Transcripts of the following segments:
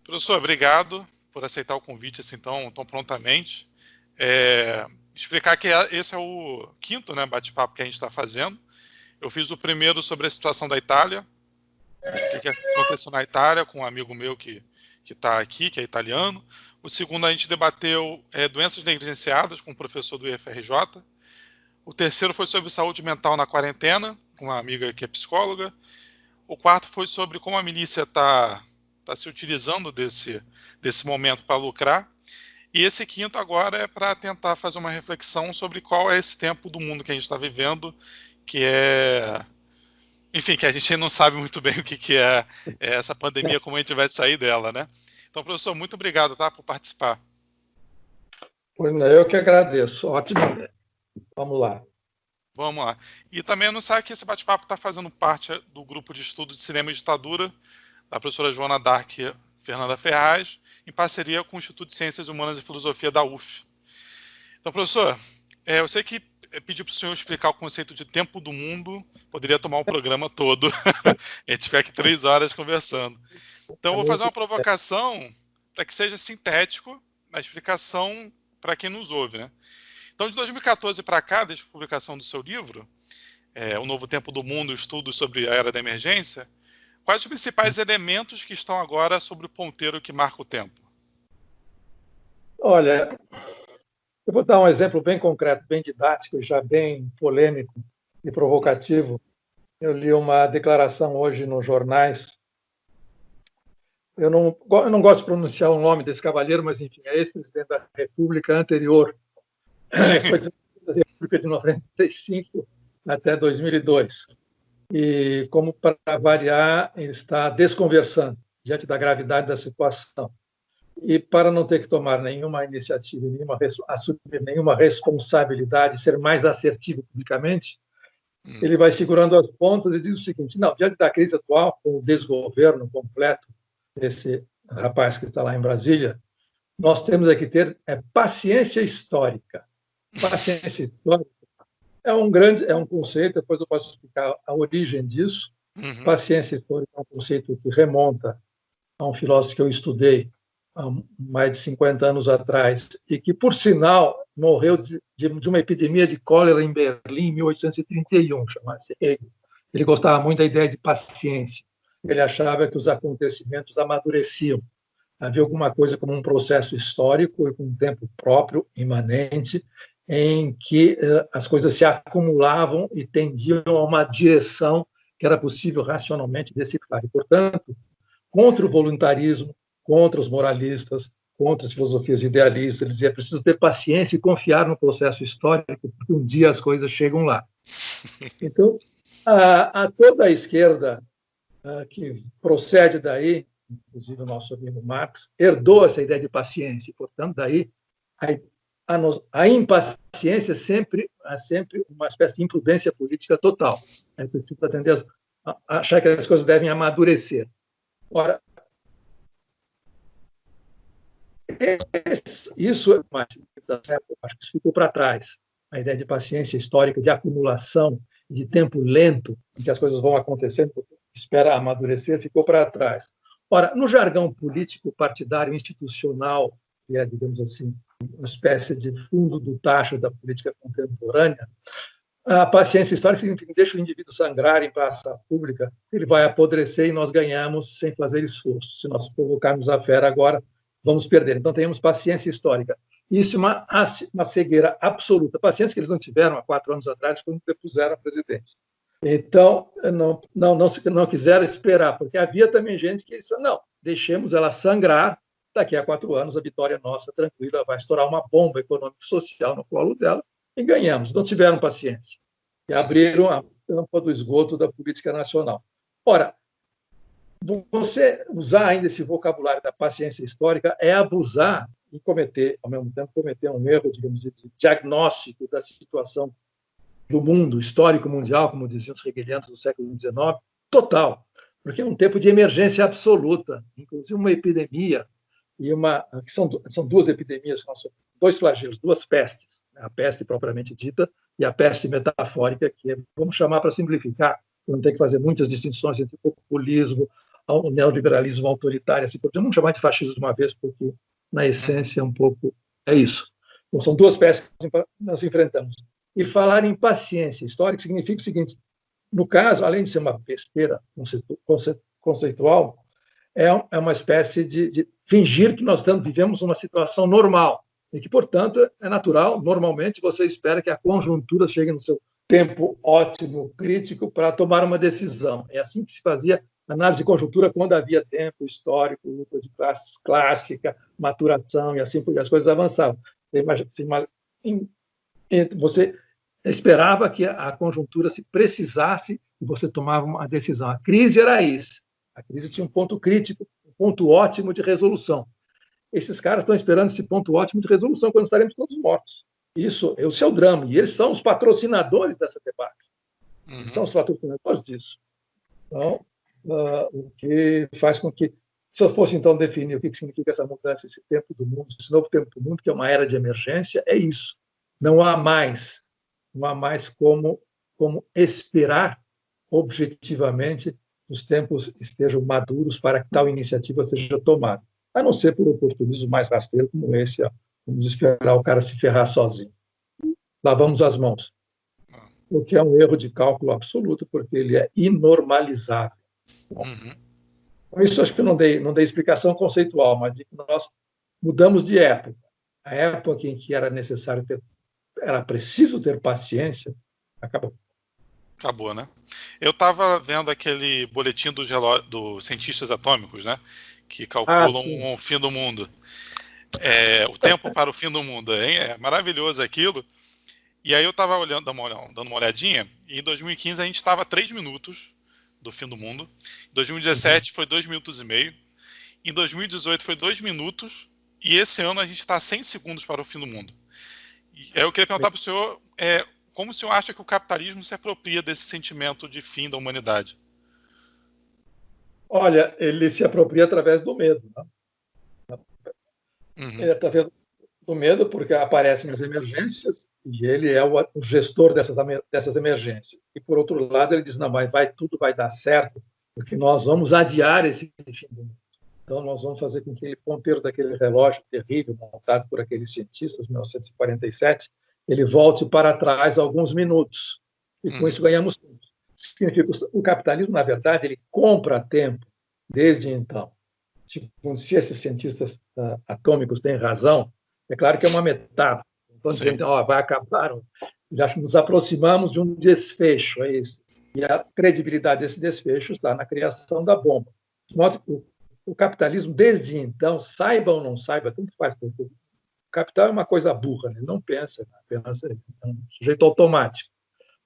Professor, obrigado por aceitar o convite assim tão prontamente. Explicar que esse é o quinto, né, bate-papo que a gente está fazendo. Eu fiz o primeiro sobre a situação da Itália, o que aconteceu na Itália com um amigo meu que está aqui, que é italiano. O segundo a gente debateu doenças negligenciadas com um professor do IFRJ. O terceiro foi sobre saúde mental na quarentena, com uma amiga que é psicóloga. O quarto foi sobre como a milícia está se utilizando desse momento para lucrar. E esse quinto agora é para tentar fazer uma reflexão sobre qual é esse tempo do mundo que a gente está vivendo, que é... Enfim, que a gente não sabe muito bem o que é essa pandemia, como a gente vai sair dela, né? Então, professor, muito obrigado, tá, por participar. Eu que agradeço. Ótimo. Vamos lá. Vamos lá. E também anunciar que esse bate-papo está fazendo parte do grupo de estudos de cinema e ditadura da professora Joana Dark e Fernanda Ferraz, em parceria com o Instituto de Ciências Humanas e Filosofia da UF. Então, professor, eu sei que pedir para o senhor explicar o conceito de tempo do mundo poderia tomar o programa todo. A gente fica aqui 3 horas conversando. Então, eu vou fazer uma provocação para que seja sintético na explicação para quem nos ouve, né? Então, de 2014 para cá, desde a publicação do seu livro, O Novo Tempo do Mundo, Estudos sobre a Era da Emergência, quais os principais elementos que estão agora sobre o ponteiro que marca o tempo? Olha, eu vou dar um exemplo bem concreto, bem didático, já bem polêmico e provocativo. Eu li uma declaração hoje nos jornais. Eu não gosto de pronunciar o nome desse cavalheiro, mas, enfim, é ex-presidente da República anterior. Foi da República de 95 até 2002. E, como para variar, ele está desconversando diante da gravidade da situação. E para não ter que tomar nenhuma iniciativa, assumir nenhuma responsabilidade, ser mais assertivo publicamente, ele vai segurando as pontas e diz o seguinte: não, diante da crise atual, com o desgoverno completo desse rapaz que está lá em Brasília, nós temos que ter paciência histórica. Paciência histórica é um conceito, depois eu posso explicar a origem disso. Paciência histórica é um conceito que remonta a um filósofo que eu estudei há mais de 50 anos atrás e que, por sinal, morreu de uma epidemia de cólera em Berlim em 1831, chamava-se Hegel. Ele gostava muito da ideia de paciência. Ele achava que os acontecimentos amadureciam. Havia alguma coisa como um processo histórico e com um tempo próprio, imanente, em que as coisas se acumulavam e tendiam a uma direção que era possível racionalmente decifrar. E, portanto, contra o voluntarismo, contra os moralistas, contra as filosofias idealistas. Ele dizia: é preciso ter paciência e confiar no processo histórico, porque um dia as coisas chegam lá. Então, toda a esquerda que procede daí, inclusive o nosso amigo Marx, herdou essa ideia de paciência. E, portanto, daí a impaciência é sempre uma espécie de imprudência política total. É preciso atender a achar que as coisas devem amadurecer. Ora, isso acho que isso ficou para trás. A ideia de paciência histórica, de acumulação, de tempo lento, em que as coisas vão acontecendo, espera amadurecer, ficou para trás. Ora, no jargão político, partidário, institucional, que é, digamos assim, uma espécie de fundo do tacho da política contemporânea, a paciência histórica significa que deixa o indivíduo sangrar em praça pública, ele vai apodrecer e nós ganhamos sem fazer esforço. Se nós provocarmos a fera agora, vamos perder. Então, tenhamos paciência histórica. Isso é uma cegueira absoluta. Paciência que eles não tiveram há 4 anos atrás, quando depuseram a presidência. Então, não quiseram esperar, porque havia também gente que disse: não, deixemos ela sangrar, daqui a 4 anos a vitória nossa, tranquila, vai estourar uma bomba econômico-social no colo dela, e ganhamos. Não tiveram paciência. E abriram a tampa do esgoto da política nacional. Ora, você usar ainda esse vocabulário da paciência histórica é abusar e cometer, ao mesmo tempo, cometer um erro, digamos, de diagnóstico da situação do mundo histórico mundial, como diziam os hegelianos do século XIX, total, porque é um tempo de emergência absoluta, inclusive uma epidemia que são 2 epidemias, são 2 flagelos, 2 pestes, a peste propriamente dita e a peste metafórica, que vamos chamar, para simplificar, não tem que fazer muitas distinções entre populismo, ao neoliberalismo autoritário, assim, porque eu não chamar de fascismo de uma vez, porque na essência um pouco é isso. Então, são duas peças que nós enfrentamos. E falar em paciência histórica significa o seguinte: no caso, além de ser uma besteira conceitual, é uma espécie de fingir que nós vivemos uma situação normal e que, portanto, é natural, normalmente você espera que a conjuntura chegue no seu tempo ótimo, crítico, para tomar uma decisão. É assim que se fazia análise de conjuntura quando havia tempo histórico, luta de classes clássica, maturação e assim por diante, as coisas avançavam. Você esperava que a conjuntura se precisasse e você tomava uma decisão. A crise era isso. A crise tinha um ponto crítico, um ponto ótimo de resolução. Esses caras estão esperando esse ponto ótimo de resolução quando estaremos todos mortos. Esse é o drama. E eles são os patrocinadores dessa debate. Eles são os patrocinadores disso. Então, o que faz com que, se eu fosse então definir o que significa essa mudança, esse tempo do mundo, esse novo tempo do mundo, que é uma era de emergência, é isso. Não há mais como esperar objetivamente os tempos estejam maduros para que tal iniciativa seja tomada, a não ser por oportunismo mais rasteiro como esse, vamos esperar o cara se ferrar sozinho. Lavamos as mãos, o que é um erro de cálculo absoluto, porque ele é inormalizável. Com isso, acho que eu não dei explicação conceitual, mas nós mudamos de época. A época em que era necessário era preciso ter paciência, acabou. Acabou, né? Eu estava vendo aquele boletim dos cientistas atômicos, né? Que calculam o fim do mundo. O tempo para o fim do mundo. Hein? É maravilhoso aquilo. E aí eu estava dando uma olhadinha, e em 2015 a gente estava a 3 minutos do fim do mundo. Em 2017 foi 2 minutos e meio. Em 2018 foi 2 minutos. E esse ano a gente está a 100 segundos para o fim do mundo. E aí eu queria perguntar para o senhor... como o senhor acha que o capitalismo se apropria desse sentimento de fim da humanidade? Olha, ele se apropria através do medo. Né? Ele está vendo do medo porque aparecem as emergências e ele é o gestor dessas emergências. E, por outro lado, ele diz, não, mas tudo vai dar certo porque nós vamos adiar esse fim do mundo. Então, nós vamos fazer com que aquele ponteiro daquele relógio terrível montado por aqueles cientistas, em 1947, ele volte para trás alguns minutos. E com isso ganhamos tempo. Significa que o capitalismo, na verdade, ele compra tempo desde então. Se esses cientistas atômicos têm razão, é claro que é uma metáfora. Estão dizendo, vai acabar. Já nos aproximamos de um desfecho. É isso. E a credibilidade desse desfecho está na criação da bomba. Note que o capitalismo, desde então, saiba ou não saiba, tanto faz. O capital é uma coisa burra, ele não pensa, apenas é um sujeito automático.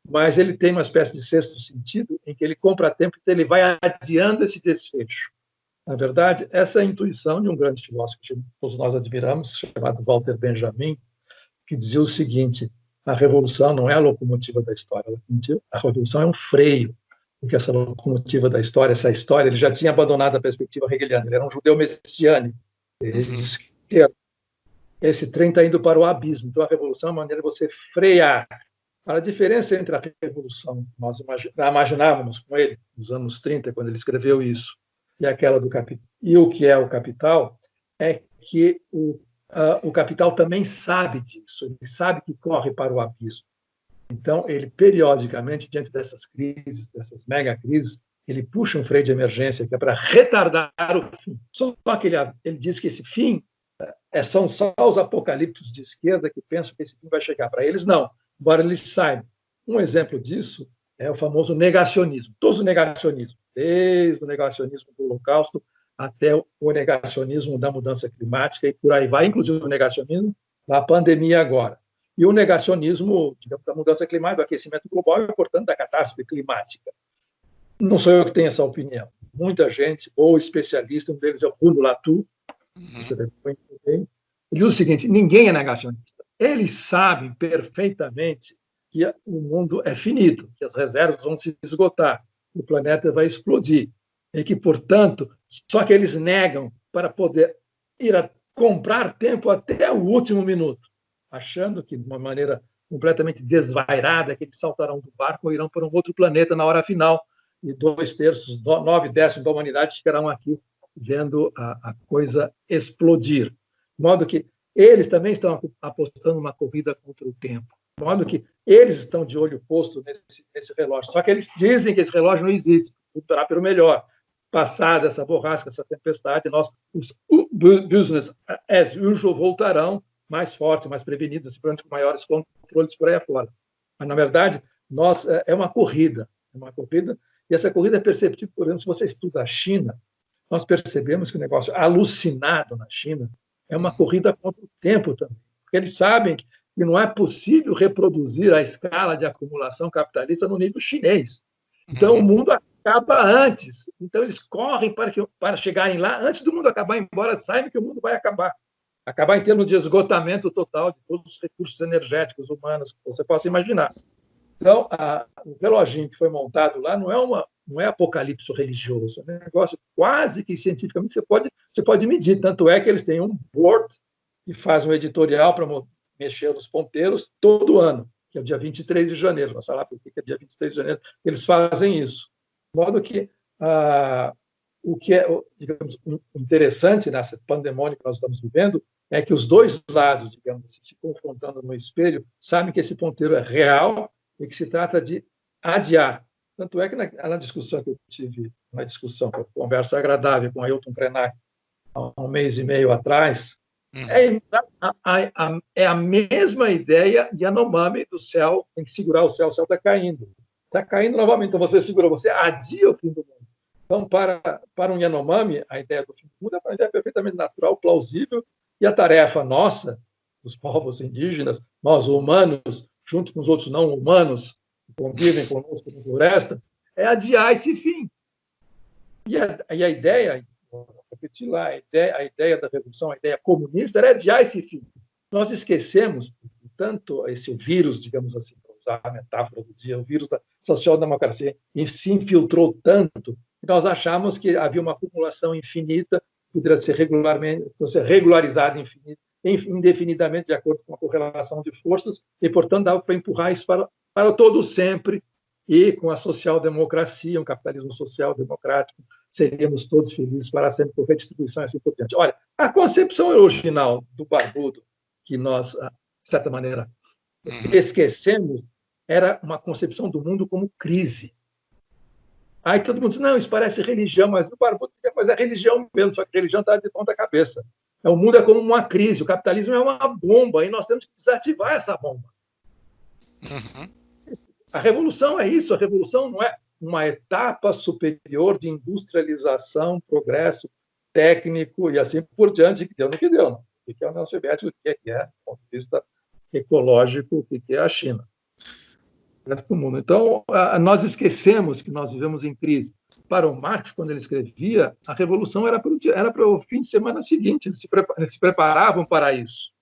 Mas ele tem uma espécie de sexto sentido em que ele compra tempo e ele vai adiando esse desfecho. Na verdade, essa é a intuição de um grande filósofo que todos nós admiramos, chamado Walter Benjamin, que dizia o seguinte: a revolução não é a locomotiva da história, a revolução é um freio, porque essa locomotiva da história, essa história, ele já tinha abandonado a perspectiva hegeliana, ele era um judeu messiânico, ele disse que esse trem está indo para o abismo, então a revolução é uma maneira de você frear. A diferença entre a revolução que nós imaginávamos com ele, nos anos 30, quando ele escreveu isso, e aquela do capital, e o que é o capital, é que o capital também sabe disso, ele sabe que corre para o abismo. Então, ele, periodicamente, diante dessas crises, dessas mega crises, ele puxa um freio de emergência que é para retardar o fim. Só que ele diz que esse fim são só os apocalípticos de esquerda que pensam que esse fim vai chegar. Para eles, não, embora eles saibam. Um exemplo disso é o famoso negacionismo. Todos os negacionismos, desde o negacionismo do Holocausto até o negacionismo da mudança climática e por aí vai, inclusive o negacionismo da pandemia agora. E o negacionismo, digamos, da mudança climática, do aquecimento global e, portanto, da catástrofe climática. Não sou eu que tenho essa opinião. Muita gente, ou especialista, um deles é o Bruno Latour, você deve conhecer bem, ele diz o seguinte: ninguém é negacionista. Eles sabem perfeitamente que o mundo é finito, que as reservas vão se esgotar, que o planeta vai explodir, e que, portanto, só que eles negam para poder ir a comprar tempo até o último minuto, achando que, de uma maneira completamente desvairada, que eles saltarão do barco ou irão para um outro planeta na hora final, e 2/3, 9/10 da humanidade ficarão aqui vendo a coisa explodir. De modo que eles também estão apostando numa corrida contra o tempo. De modo que eles estão de olho posto nesse relógio. Só que eles dizem que esse relógio não existe, tudo será pelo melhor. Passada essa borrasca, essa tempestade, os business as usual voltarão mais fortes, mais prevenidos, com maiores controles por aí afora. Mas, na verdade, é uma corrida. E essa corrida é perceptível, por exemplo, se você estuda a China, nós percebemos que o negócio alucinado na China é uma corrida contra o tempo também. Porque eles sabem que não é possível reproduzir a escala de acumulação capitalista no nível chinês. Então, o mundo acaba antes. Então, eles correm para chegarem lá antes do mundo acabar, embora saibam que o mundo vai acabar. Acabar em termos de esgotamento total de todos os recursos energéticos humanos que você possa imaginar. Então, o reloginho que foi montado lá não é apocalipse religioso, é um negócio quase que cientificamente você pode medir. Tanto é que eles têm um board que faz um editorial para mexer nos ponteiros todo ano, que é o dia 23 de janeiro. Nós falamos por que é dia 23 de janeiro que eles fazem isso. De modo que o que é, digamos, interessante nessa pandemônia que nós estamos vivendo é que os dois lados, digamos assim, se confrontando no espelho, sabem que esse ponteiro é real e que se trata de adiar. Tanto é que na discussão que eu tive, uma conversa agradável com Ailton Krenak há um mês e meio atrás, é a mesma ideia de Yanomami do céu, tem que segurar o céu está caindo. Está caindo novamente, então você segura, você adia o fim do mundo. Então, para um Yanomami, a ideia do fim do mundo é uma ideia perfeitamente natural, plausível, e a tarefa nossa, dos povos indígenas, nós humanos, junto com os outros não humanos, que convivem conosco na floresta, é adiar esse fim. E a ideia, vou repetir lá, a ideia da revolução, a ideia comunista era adiar esse fim. Nós esquecemos, tanto esse vírus, digamos assim, para usar a metáfora do dia, o vírus da social-democracia se infiltrou tanto que nós achamos que havia uma acumulação infinita, poderia ser regularizada indefinidamente de acordo com a correlação de forças, e, portanto, dava para empurrar isso para todo sempre, e com a social-democracia, um capitalismo social-democrático, seríamos todos felizes para sempre por redistribuição e assim por diante. Olha, a concepção original do Barbudo, que nós, de certa maneira, esquecemos, era uma concepção do mundo como crise. Aí todo mundo diz, não, isso parece religião, mas o Barbudo é religião mesmo, só que a religião está de ponta cabeça. O mundo é como uma crise, o capitalismo é uma bomba, e nós temos que desativar essa bomba. A revolução é isso, a revolução não é uma etapa superior de industrialização, progresso técnico e assim por diante, que deu no que deu. O que é a União Soviética, o que é, do ponto de vista ecológico, o que é a China. Então, nós esquecemos que nós vivemos em crise. Para o Marx, quando ele escrevia, a revolução era para o fim de semana seguinte, eles se preparavam para isso.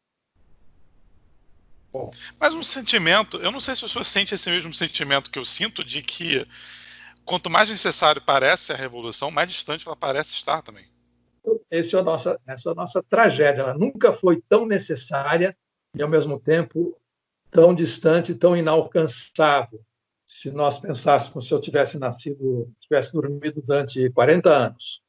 Bom. Mas um sentimento, eu não sei se o senhor sente esse mesmo sentimento que eu sinto, de que quanto mais necessário parece a revolução, mais distante ela parece estar também. Essa é a nossa tragédia. Ela nunca foi tão necessária e, ao mesmo tempo, tão distante, tão inalcançável. Se nós pensássemos, se eu tivesse dormido durante 40 anos,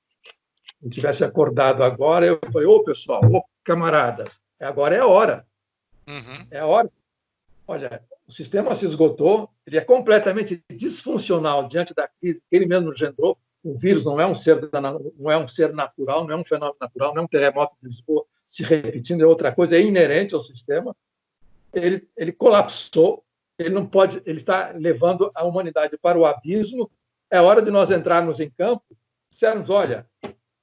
e tivesse acordado agora, eu falei, pessoal, camaradas, agora é a hora. É a hora. Olha, o sistema se esgotou, ele é completamente disfuncional diante da crise que ele mesmo engendrou. O vírus não é um ser natural, não é um fenômeno natural, não é um terremoto de Lisboa se repetindo, é outra coisa, é inerente ao sistema. Ele colapsou, ele está levando a humanidade para o abismo. É hora de nós entrarmos em campo e dissermos, olha,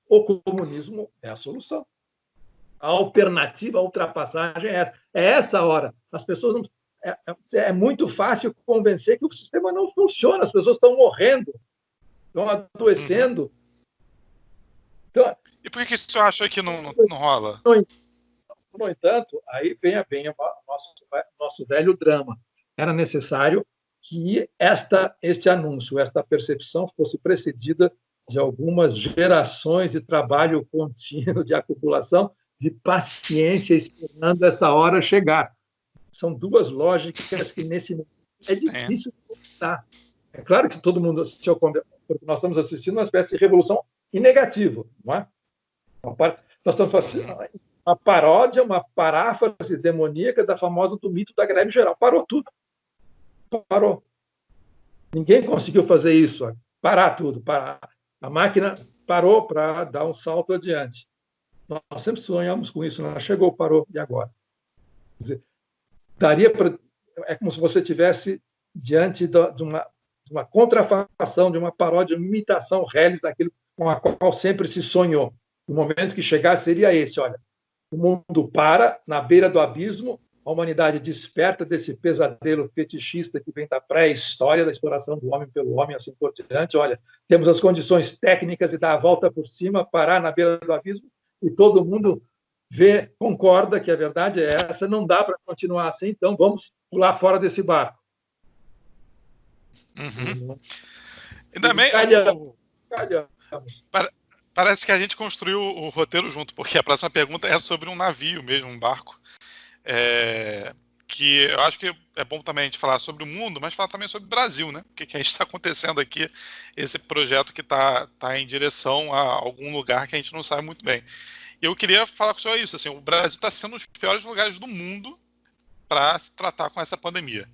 o comunismo é a solução. A alternativa, a ultrapassagem é essa. É essa hora. As pessoas não... É muito fácil convencer que o sistema não funciona, as pessoas estão morrendo, estão adoecendo. Então, e por que o senhor acha que não rola? No entanto, aí vem o nosso velho drama. Era necessário que este anúncio, esta percepção fosse precedida de algumas gerações de trabalho contínuo, de acumulação, de paciência, esperando essa hora chegar. São duas lógicas que, nesse momento, é difícil de contar. É claro que todo mundo, se eu porque nós estamos assistindo uma espécie de revolução em negativo, não é? Nós estamos fazendo uma paródia, uma paráfrase demoníaca da famosa do mito da greve geral. Parou tudo. Parou. Ninguém conseguiu fazer isso, parar tudo. Parar. A máquina parou para dar um salto adiante. Nós sempre sonhamos com isso, não chegou, parou, e agora? Quer dizer, daria para... É como se você tivesse diante de uma contrafação, de uma paródia, uma imitação reles daquilo com a qual sempre se sonhou. O momento que chegar seria esse, olha, o mundo para, na beira do abismo, a humanidade desperta desse pesadelo fetichista que vem da pré-história, da exploração do homem pelo homem, assim por diante. Olha, temos as condições técnicas de dar a volta por cima, parar na beira do abismo, e todo mundo vê, concorda que a verdade é essa, não dá para continuar assim, então vamos pular fora desse barco. Uhum. E também... Parece que a gente construiu o roteiro junto, porque a próxima pergunta é sobre um navio mesmo, um barco. Que eu acho que é bom também a gente falar sobre o mundo, mas falar também sobre o Brasil, né? O que a gente está acontecendo aqui, esse projeto que está em direção a algum lugar que a gente não sabe muito bem. E eu queria falar com o senhor isso, assim, o Brasil está sendo um dos piores lugares do mundo para se tratar com essa pandemia.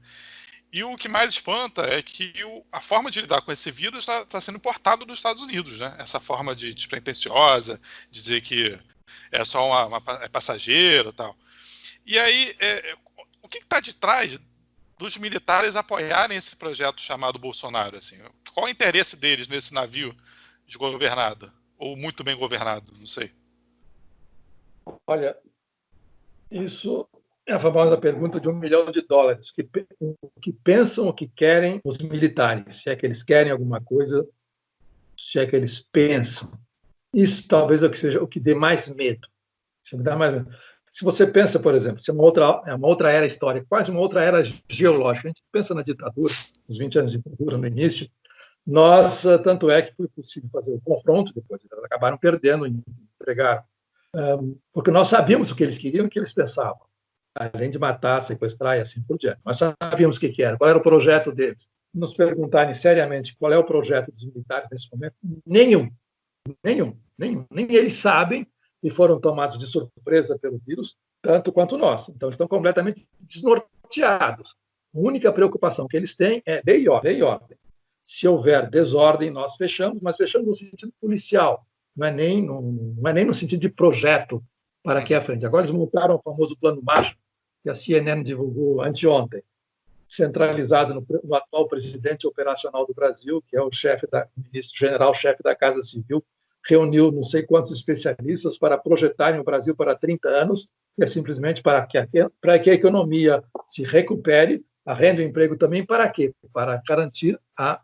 E o que mais espanta é que a forma de lidar com esse vírus está sendo importado dos Estados Unidos, né? Essa forma despretensiosa, dizer que é só é passageiro e tal. E aí, o que está de trás dos militares apoiarem esse projeto chamado Bolsonaro? Assim? Qual o interesse deles nesse navio desgovernado? Ou muito bem governado, não sei. Olha, isso é a famosa pergunta de $1 milhão. O que pensam, o que querem os militares? Se é que eles querem alguma coisa, se é que eles pensam. Isso talvez é o que seja o que dê mais medo. Se você pensa, por exemplo, se é uma outra era histórica, quase uma outra era geológica, a gente pensa na ditadura, nos 20 anos de ditadura no início, tanto é que foi possível fazer o confronto, depois eles acabaram perdendo e entregaram. Porque nós sabíamos o que eles queriam e o que eles pensavam, além de matar, sequestrar e assim por diante. Nós sabíamos o que era, qual era o projeto deles. Se nos perguntarem seriamente qual é o projeto dos militares nesse momento, nenhum. Nem eles sabem e foram tomados de surpresa pelo vírus, tanto quanto nós. Então, eles estão completamente desnorteados. A única preocupação que eles têm é lei e ordem. Se houver desordem, nós fechamos, mas fechamos no sentido policial, não é nem no sentido de projeto para que à frente. Agora eles montaram o famoso Plano Marshall, que a CNN divulgou anteontem, centralizado no atual presidente operacional do Brasil, que é o ministro-general-chefe da Casa Civil, reuniu não sei quantos especialistas para projetarem o Brasil para 30 anos, que é simplesmente para que a economia se recupere, a renda e o emprego também, para quê? Para garantir a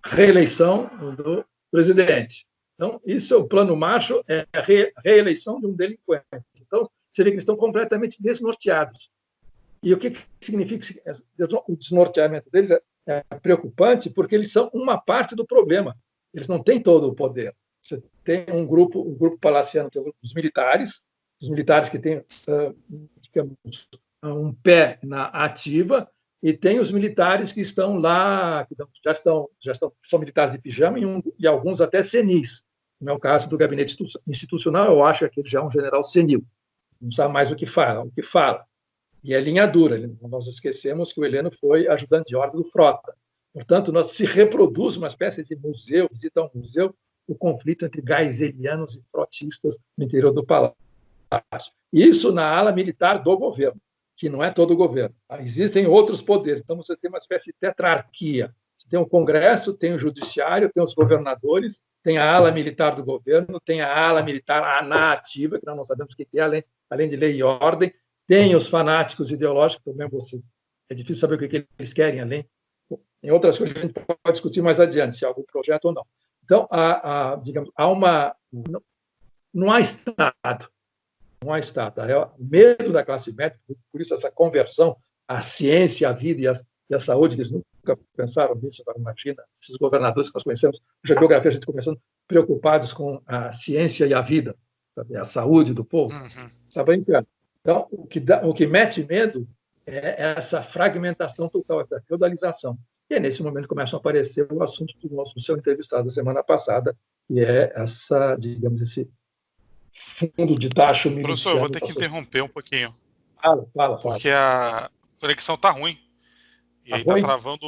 reeleição do presidente. Então, isso é o Plano Marshall, é a reeleição de um delinquente. Então, você vê que eles estão completamente desnorteados. E o que significa o desnorteamento deles é preocupante, porque eles são uma parte do problema. Eles não têm todo o poder. Você tem um grupo palaciano, tem os militares que têm, digamos, um pé na ativa, e tem os militares que estão lá, que são militares de pijama e alguns até senis. No meu caso do gabinete institucional, eu acho que ele já é um general senil, não sabe mais o que fala. E é linha dura. Nós esquecemos que o Heleno foi ajudante de ordem do Frota. Portanto, se reproduz uma espécie de museu, visita um museu, o conflito entre geiselianos e frotistas no interior do palácio. Isso na ala militar do governo, que não é todo o governo. Existem outros poderes. Então, você tem uma espécie de tetrarquia. Você tem o Congresso, tem o Judiciário, tem os governadores, tem a ala militar do governo, tem a ala militar na ativa, que nós não sabemos o que é, além de lei e ordem. Tem os fanáticos ideológicos, também é difícil saber o que eles querem, além. Em outras coisas a gente pode discutir mais adiante, se há algum projeto ou não. Então, digamos, não há Estado. Não há Estado. É o medo da classe média, por isso essa conversão à ciência, à vida e à saúde, que eles nunca pensaram nisso. Agora, imagina, esses governadores que nós conhecemos, na geografia, a gente começando preocupados com a ciência e a vida, sabe? A saúde do povo. Está brincando. Então, o que mete medo é essa fragmentação total, essa feudalização. E é nesse momento que começam a aparecer o assunto do seu entrevistado da semana passada, que é essa, digamos, esse fundo de taxa Professor, eu vou miliciano ter da que sociedade. interromper um pouquinho, Fala. porque a conexão tá ruim. E Tá aí tá ruim? travando.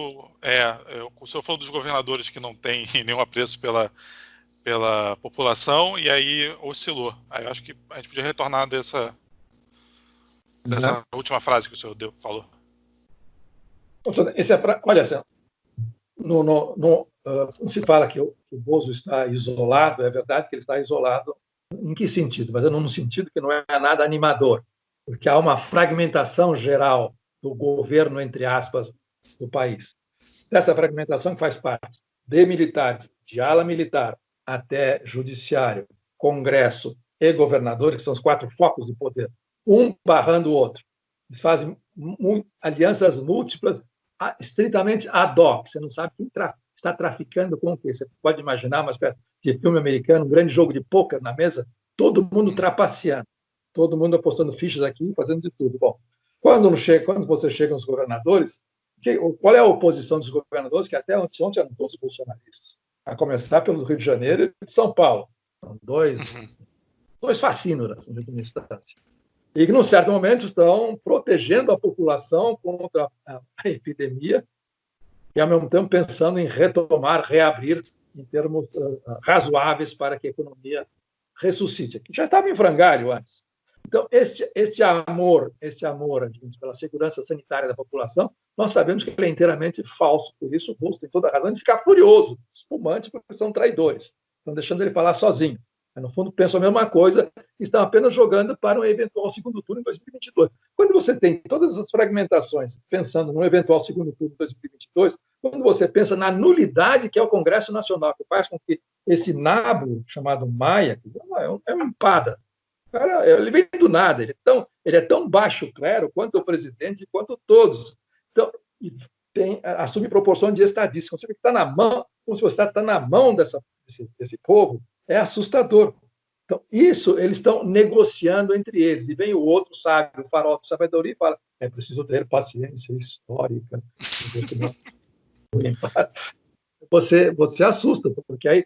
O senhor falou dos governadores que não tem nenhum apreço pela população, e aí oscilou. Aí eu acho que a gente podia retornar dessa última frase que o senhor falou. Olha só, não se fala que o Bozo está isolado, é verdade que ele está isolado. Em que sentido? Mas no sentido que não é nada animador, porque há uma fragmentação geral do governo, entre aspas, do país. Dessa fragmentação faz parte de militares, de ala militar, até judiciário, Congresso e governador, que são os 4 focos de poder, um barrando o outro. Eles fazem alianças múltiplas, estritamente ad hoc. Você não sabe quem está traficando com o quê. Você pode imaginar uma espécie de filme americano, um grande jogo de pôquer na mesa, todo mundo trapaceando, todo mundo apostando fichas aqui, fazendo de tudo. Bom, quando você chega nos governadores, qual é a oposição dos governadores, que até ontem eram todos bolsonaristas, a começar pelo Rio de Janeiro e de São Paulo. São dois fascínoras, em última instância. E que, num certo momento, estão protegendo a população contra a epidemia e, ao mesmo tempo, pensando em reabrir em termos razoáveis para que a economia ressuscite. Que já estava em frangalho antes. Então, esse amor digamos, pela segurança sanitária da população, nós sabemos que ele é inteiramente falso. Por isso, o Bolsonaro tem toda a razão de ficar furioso, espumante, porque são traidores. Estão deixando ele falar sozinho. Mas, no fundo, pensam a mesma coisa e estão apenas jogando para um eventual segundo turno em 2022. Quando você tem todas as fragmentações, pensando num eventual segundo turno em 2022, quando você pensa na nulidade que é o Congresso Nacional, que faz com que esse nabo chamado Maia, que é uma empada, cara, ele vem do nada, ele é tão baixo clero quanto o presidente, quanto todos. Então, assume proporção de estadista. Você está na mão, como se você está na mão desse povo, é assustador. Então, isso eles estão negociando entre eles. E vem o outro sábio, o farol de sabedoria, e fala: é preciso ter paciência histórica. Você assusta, porque aí,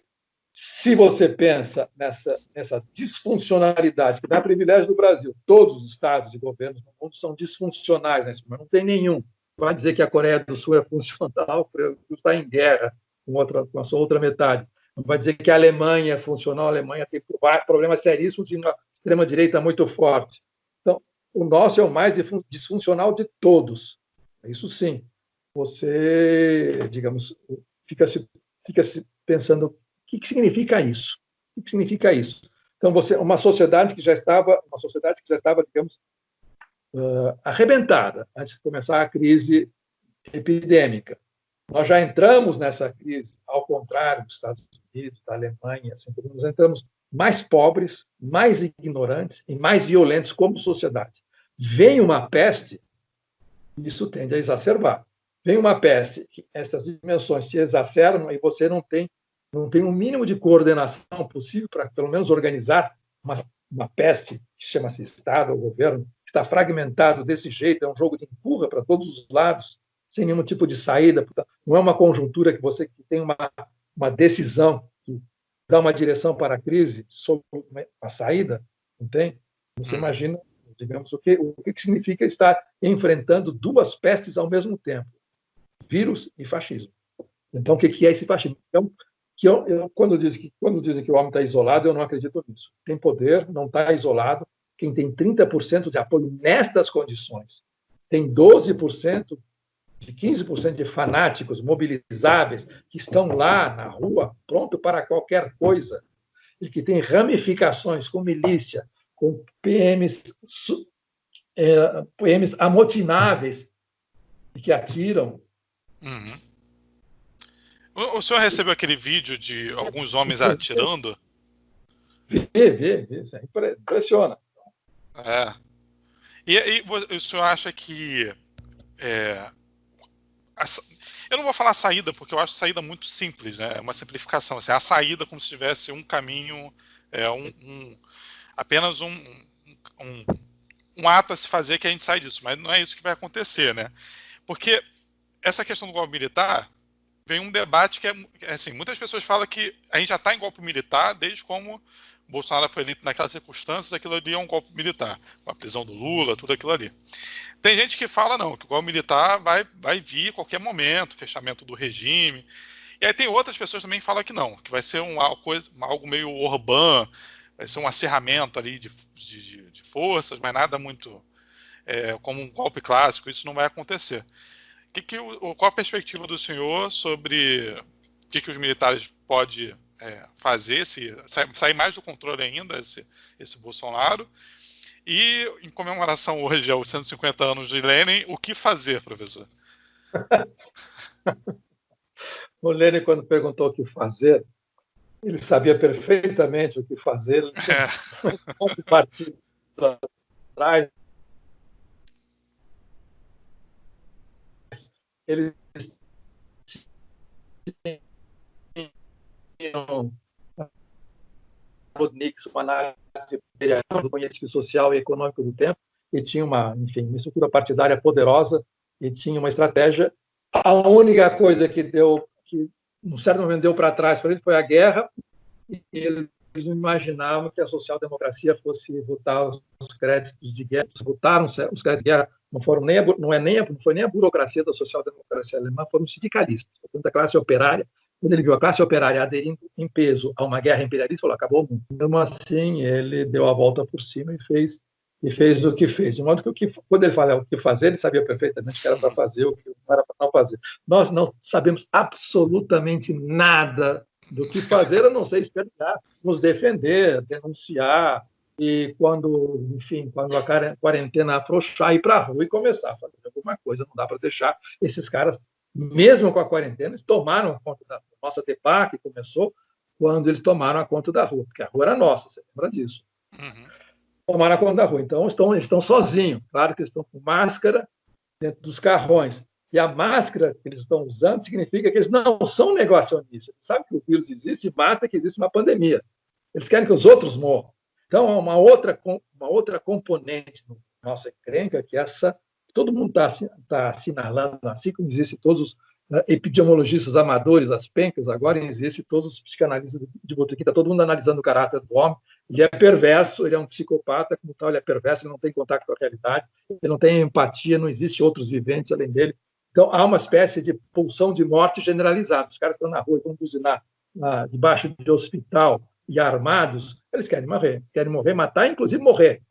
se você pensa nessa disfuncionalidade que dá privilégio do Brasil, todos os estados e governos no mundo são disfuncionais nesse momento, não tem nenhum. Vai dizer que a Coreia do Sul é funcional, está em guerra com a sua outra metade. Não vai dizer que a Alemanha é funcional, a Alemanha tem problemas seríssimos e uma extrema-direita muito forte. Então, o nosso é o mais disfuncional de todos. Isso sim. Você, digamos, fica se pensando o que significa isso? O que significa isso? Então, uma sociedade que já estava, digamos, arrebentada antes de começar a crise epidêmica. Nós já entramos nessa crise, ao contrário dos Estados Unidos, da Alemanha, assim, nós entramos mais pobres, mais ignorantes e mais violentos como sociedade. Vem uma peste, isso tende a exacerbar. Vem uma peste, que essas dimensões se exacerbam e você não tem um mínimo de coordenação possível para, pelo menos, organizar uma peste, que chama-se Estado ou governo, que está fragmentado desse jeito, é um jogo de empurra para todos os lados, sem nenhum tipo de saída. Não é uma conjuntura que você tem uma decisão que dá uma direção para a crise, sobre a saída, não tem? Você imagina, digamos, o que significa estar enfrentando duas pestes ao mesmo tempo, vírus e fascismo. Então, o que é esse fascismo? Então, quando dizem que o homem está isolado, eu não acredito nisso. Tem poder, não está isolado. Quem tem 30% de apoio nestas condições, tem 12% de 15% de fanáticos mobilizáveis que estão lá na rua, pronto para qualquer coisa, e que tem ramificações com milícia, com PMs amotináveis e que atiram. Uhum. O senhor recebeu aquele vídeo de alguns homens atirando? Vi, isso impressiona. É. E o senhor acha que eu não vou falar saída, porque eu acho saída muito simples, né? É uma simplificação. Assim, a saída como se tivesse um caminho, apenas um ato a se fazer que a gente sai disso, mas não é isso que vai acontecer, né? Porque essa questão do golpe militar vem um debate que é assim, muitas pessoas falam que a gente já está em golpe militar desde como Bolsonaro foi eleito naquelas circunstâncias, aquilo ali é um golpe militar, com a prisão do Lula, tudo aquilo ali. Tem gente que fala não, que o golpe militar vai vir a qualquer momento, fechamento do regime. E aí tem outras pessoas também que falam que não, que vai ser algo meio Orbán, vai ser um acirramento ali de forças, mas nada muito como um golpe clássico, isso não vai acontecer. Qual a perspectiva do senhor sobre o que os militares podem fazer, se sair mais do controle ainda, esse Bolsonaro? E, em comemoração hoje aos 150 anos de Lenin, o que fazer, professor? O Lenin, quando perguntou o que fazer, ele sabia perfeitamente o que fazer. Ele tinha um partido atrás. Eles tinham Nixon, uma análise do político social e econômico do tempo, e tinha uma estrutura partidária poderosa e tinha uma estratégia. A única coisa que num certo momento deu para trás para ele foi a guerra, e eles não imaginavam que a social-democracia fosse votar os créditos de guerra. Eles votaram os créditos de guerra, não foi nem a burocracia da social-democracia alemã, foram os sindicalistas, portanto a classe operária. Quando ele viu a classe operária aderindo em peso a uma guerra imperialista, falou: acabou o mundo. Mesmo assim, ele deu a volta por cima e fez o que fez. De modo que, quando ele falava o que fazer, ele sabia perfeitamente que era para fazer, o que não era para não fazer. Nós não sabemos absolutamente nada do que fazer, a não ser esperar, nos defender, denunciar, e quando a quarentena afrouxar, ir para a rua e começar a fazer alguma coisa. Não dá para deixar esses caras, mesmo com a quarentena, eles tomaram conta da nossa debacle, que começou quando eles tomaram a conta da rua, porque a rua era nossa, você lembra disso? Uhum. Tomaram a conta da rua. Então, eles estão sozinhos. Claro que eles estão com máscara dentro dos carrões. E a máscara que eles estão usando significa que eles não são negacionistas. Eles sabem que o vírus existe e mata, que existe uma pandemia. Eles querem que os outros morram. Então, há uma outra componente no nossa encrenca, que todo mundo está assinalando, assim como existem todos os epidemiologistas amadores, as pencas, agora existem todos os psicanalistas de botequim, está todo mundo analisando o caráter do homem. Ele é perverso, ele é um psicopata, como tal, ele é perverso, ele não tem contato com a realidade, ele não tem empatia, não existe outros viventes além dele. Então, há uma espécie de pulsão de morte generalizada. Os caras estão na rua e vão buzinar debaixo de hospital e armados, eles querem morrer, matar, inclusive morrer.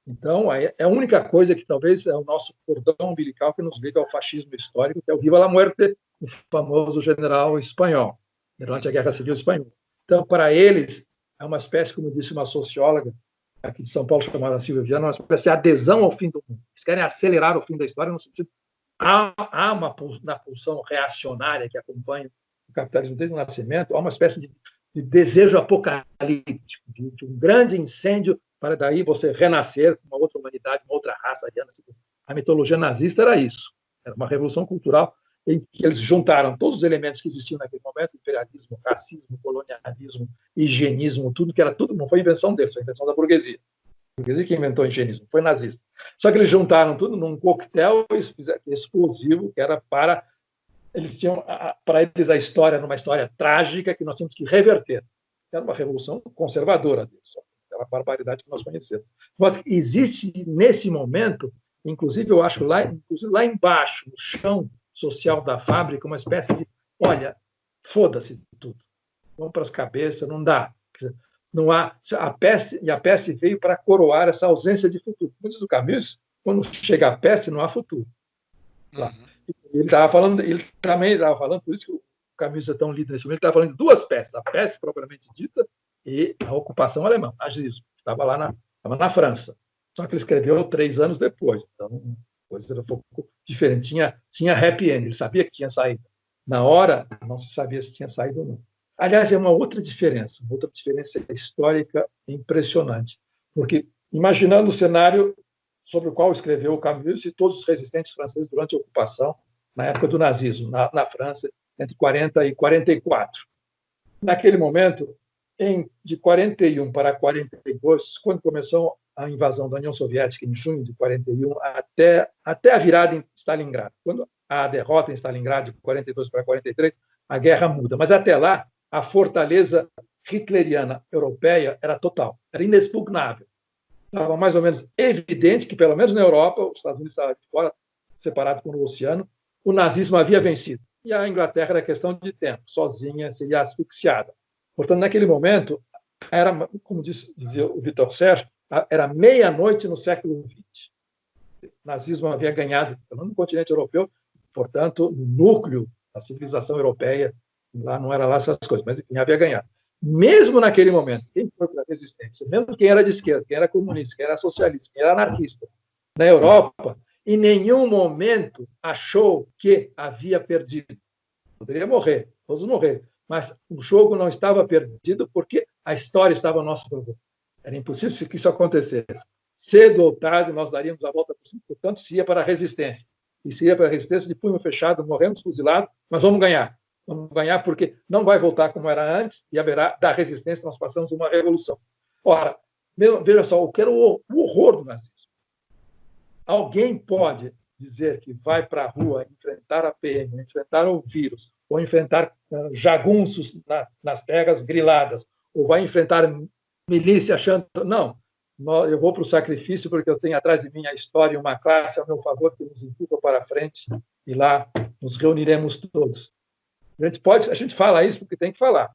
Então, é a única coisa que talvez é o nosso cordão umbilical que nos liga ao fascismo histórico, que é o Viva la Muerte, o famoso general espanhol, durante a Guerra Civil Espanhola. Então, para eles, é uma espécie, como disse uma socióloga aqui de São Paulo, chamada Silvia Viana, uma espécie de adesão ao fim do mundo. Eles querem acelerar o fim da história no sentido. Há uma pulsão reacionária que acompanha o capitalismo desde o nascimento, há uma espécie de desejo apocalíptico, de um grande incêndio para daí você renascer com uma outra humanidade, uma outra raça ariana. A mitologia nazista era isso. Era uma revolução cultural em que eles juntaram todos os elementos que existiam naquele momento: imperialismo, racismo, colonialismo, higienismo, tudo que era tudo, não foi invenção deles, foi invenção da burguesia. A burguesia que inventou o higienismo, foi nazista. Só que eles juntaram tudo num coquetel explosivo que era para... Eles tinham, para eles, a história era uma história trágica que nós tínhamos que reverter. Era uma revolução conservadora deles, aquela barbaridade que nós conhecemos. Existe, nesse momento, inclusive, eu acho, lá embaixo, no chão social da fábrica, uma espécie de: olha, foda-se tudo. Vamos para as cabeças, não dá. Não há a peste veio para coroar essa ausência de futuro. Como diz o Camus, quando chega a peste, não há futuro. Claro. Ele também estava falando, por isso que o Camus é tão lido nesse momento, ele estava falando de duas pestes: a peste propriamente dita e a ocupação alemã, nazismo, que estava lá na França. Só que ele escreveu 3 anos depois, então a coisa era um pouco diferente. Tinha happy end, ele sabia que tinha saído. Na hora, não se sabia se tinha saído ou não. Aliás, é uma outra diferença histórica impressionante, porque, imaginando o cenário sobre o qual escreveu o Camus e todos os resistentes franceses durante a ocupação, na época do nazismo, na França, entre 40 e 44. Naquele momento, de 41 para 42, quando começou a invasão da União Soviética, em junho de 41, até a virada em Stalingrado, quando a derrota em Stalingrado de 42 para 43, a guerra muda. Mas até lá, a fortaleza hitleriana europeia era total, era inexpugnável. Estava mais ou menos evidente que, pelo menos na Europa, os Estados Unidos estavam de fora, separado por um oceano, o nazismo havia vencido. E a Inglaterra era questão de tempo, sozinha seria asfixiada. Portanto, naquele momento, era, como dizia o Vitor Sérgio, era meia-noite no século XX. O nazismo havia ganhado no continente europeu, portanto, no núcleo da civilização europeia, lá não era lá essas coisas, mas enfim, havia ganhado. Mesmo naquele momento, quem foi para a resistência, mesmo quem era de esquerda, quem era comunista, quem era socialista, quem era anarquista, na Europa, em nenhum momento achou que havia perdido. Poderia morrer, todos morreram, mas o jogo não estava perdido porque a história estava a nosso favor. Era impossível que isso acontecesse. Cedo ou tarde, nós daríamos a volta por cima, portanto, se ia para a resistência. E se ia para a resistência de punho fechado, morremos fuzilados, mas vamos ganhar. Vamos ganhar porque não vai voltar como era antes e haverá da resistência, nós passamos uma revolução. Ora, veja só, o que era o horror do nazismo. Alguém pode dizer que vai para a rua enfrentar a PM, enfrentar o vírus, ou enfrentar jagunços nas terras griladas, ou vai enfrentar milícia achando... Não, eu vou para o sacrifício porque eu tenho atrás de mim a história e uma classe ao meu favor que nos empurra para frente e lá nos reuniremos todos. A gente fala isso porque tem que falar,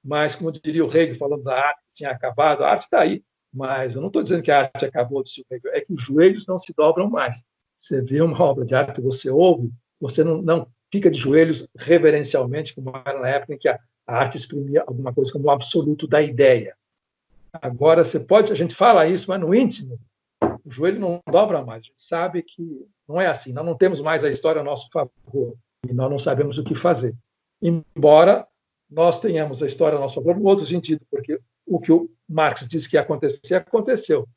mas, como diria o Hegel, falando da arte que tinha acabado, a arte está aí, mas eu não estou dizendo que a arte acabou, disse o Hegel, é que os joelhos não se dobram mais. Você vê uma obra de arte que você ouve, você não fica de joelhos reverencialmente, como era na época em que a arte exprimia alguma coisa como o absoluto da ideia. Agora, a gente fala isso, mas no íntimo, o joelho não dobra mais. A gente sabe que não é assim, nós não temos mais a história a nosso favor e nós não sabemos o que fazer. Embora nós tenhamos a história a nosso favor no outro sentido, porque o que o Marx disse que ia acontecer, aconteceu.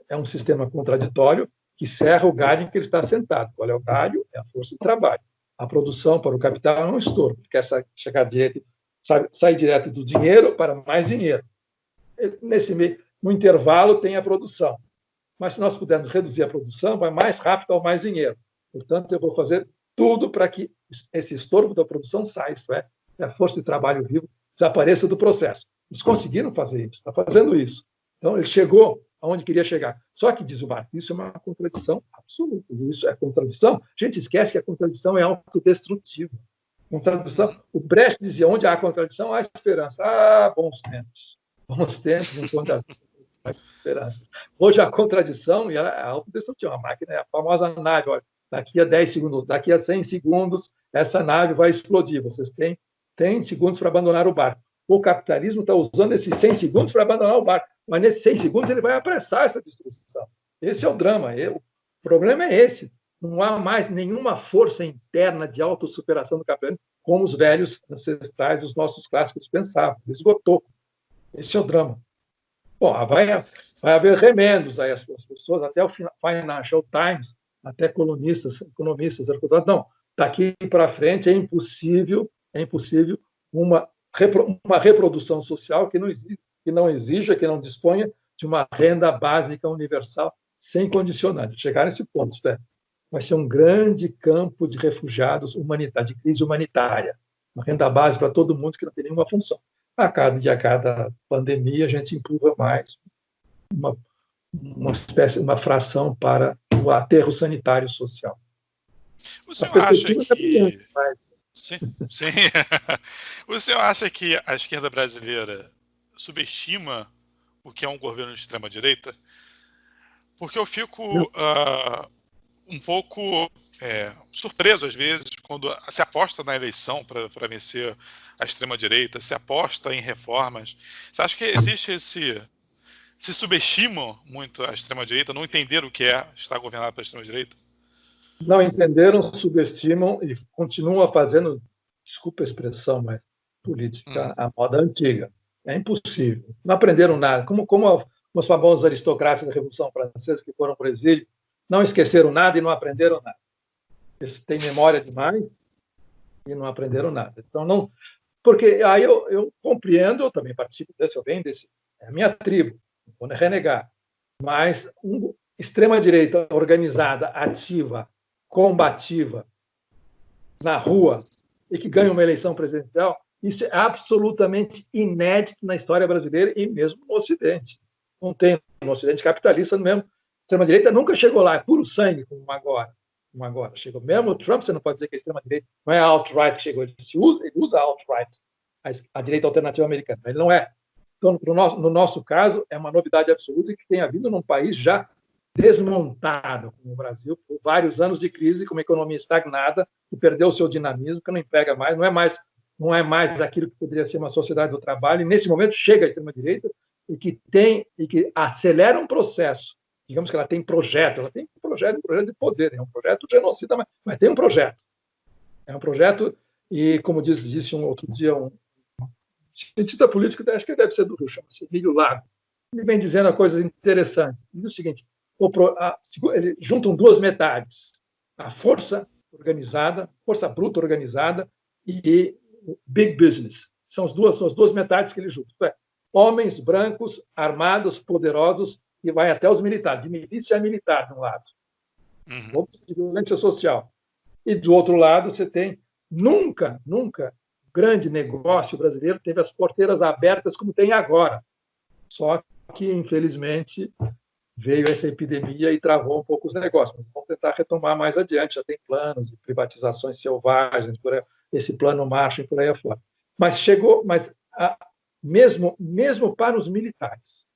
É um sistema contraditório que serra o galho em que ele está sentado. Qual é o galho? É a força de trabalho. A produção para o capital é um estouro, quer chegar direto, sai direto do dinheiro para mais dinheiro. No intervalo tem a produção. Mas se nós pudermos reduzir a produção, vai mais rápido ao mais dinheiro. Portanto, eu vou fazer tudo para que esse estorvo da produção saia, isto é, que a força de trabalho vivo desapareça do processo. Eles conseguiram fazer isso, está fazendo isso. Então, ele chegou aonde queria chegar. Só que, diz o Marx, isso é uma contradição absoluta. E isso é contradição. A gente esquece que a contradição é autodestrutiva. Contradição. O Brecht dizia, onde há contradição, há esperança. Ah, bons tempos. Bons tempos, enquanto há esperança. Hoje a contradição e a autodestrutiva. A máquina é a famosa nave. Olha, daqui a 10 segundos, daqui a 100 segundos, essa nave vai explodir. Vocês têm segundos para abandonar o barco. O capitalismo está usando esses 100 segundos para abandonar o barco, mas nesses 100 segundos ele vai apressar essa destruição. Esse é o drama. O problema é esse. Não há mais nenhuma força interna de autossuperação do capitalismo como os velhos ancestrais, os nossos clássicos pensavam. Esgotou. Esse é o drama. Bom, vai haver remendos aí, as pessoas, até o Financial Times, até economistas, não, daqui para frente é impossível uma reprodução social que não exija, que não disponha de uma renda básica universal sem condicionantes. Chegar nesse ponto, vai ser um grande campo de refugiados humanitários, de crise humanitária, uma renda básica para todo mundo que não tem nenhuma função. A cada pandemia, a gente empurra mais uma fração para o aterro sanitário social. O senhor acha que... Sim, sim. O senhor acha que a esquerda brasileira subestima o que é um governo de extrema-direita? Porque eu fico um pouco surpreso, às vezes, quando se aposta na eleição para vencer a extrema-direita, se aposta em reformas. Você acha que existe se subestima muito a extrema-direita, não entender o que é estar governado pela extrema-direita? Não entenderam, subestimam e continuam fazendo, desculpa a expressão, mas política à moda antiga. É impossível. Não aprenderam nada. Como os famosos aristocratas da Revolução Francesa que foram para o exílio, não esqueceram nada e não aprenderam nada. Eles têm memória demais e não aprenderam nada. Então, não... Porque aí eu compreendo, eu também participo desse, eu venho desse... É a minha tribo, não vou renegar. Mas extrema-direita organizada, ativa, combativa, na rua e que ganha uma eleição presidencial, isso é absolutamente inédito na história brasileira e mesmo no Ocidente. Não tem no Ocidente capitalista mesmo. A extrema-direita nunca chegou lá, é puro sangue, como agora. Chegou mesmo o Trump, você não pode dizer que a extrema-direita não é a alt-right que chegou, ele usa a alt-right, a direita alternativa americana, mas ele não é. Então, no nosso caso, é uma novidade absoluta que tem havido num país já desmontado, como o Brasil, por vários anos de crise, com uma economia estagnada, que perdeu o seu dinamismo, que não emprega mais, não é mais aquilo que poderia ser uma sociedade do trabalho. E nesse momento chega a extrema-direita e que acelera um processo. Digamos que ela tem um projeto de poder, é um projeto genocida, mas tem um projeto. É um projeto, e como disse um outro dia um cientista político, acho que deve ser do Rio, chama-se Emílio Lago, ele vem dizendo coisas interessantes. Ele diz o seguinte: ele juntam duas metades, a força organizada, força bruta organizada e big business. São as duas metades que ele junta. Homens brancos, armados, poderosos, e vai até os militares, de milícia a militar, de um lado. De violência social. E do outro lado, você tem nunca, grande negócio brasileiro teve as porteiras abertas como tem agora. Só que, infelizmente, veio essa epidemia e travou um pouco os negócios. Mas vamos tentar retomar mais adiante. Já tem planos de privatizações selvagens, esse plano Marshall e por aí afora. Mas mesmo para os militares,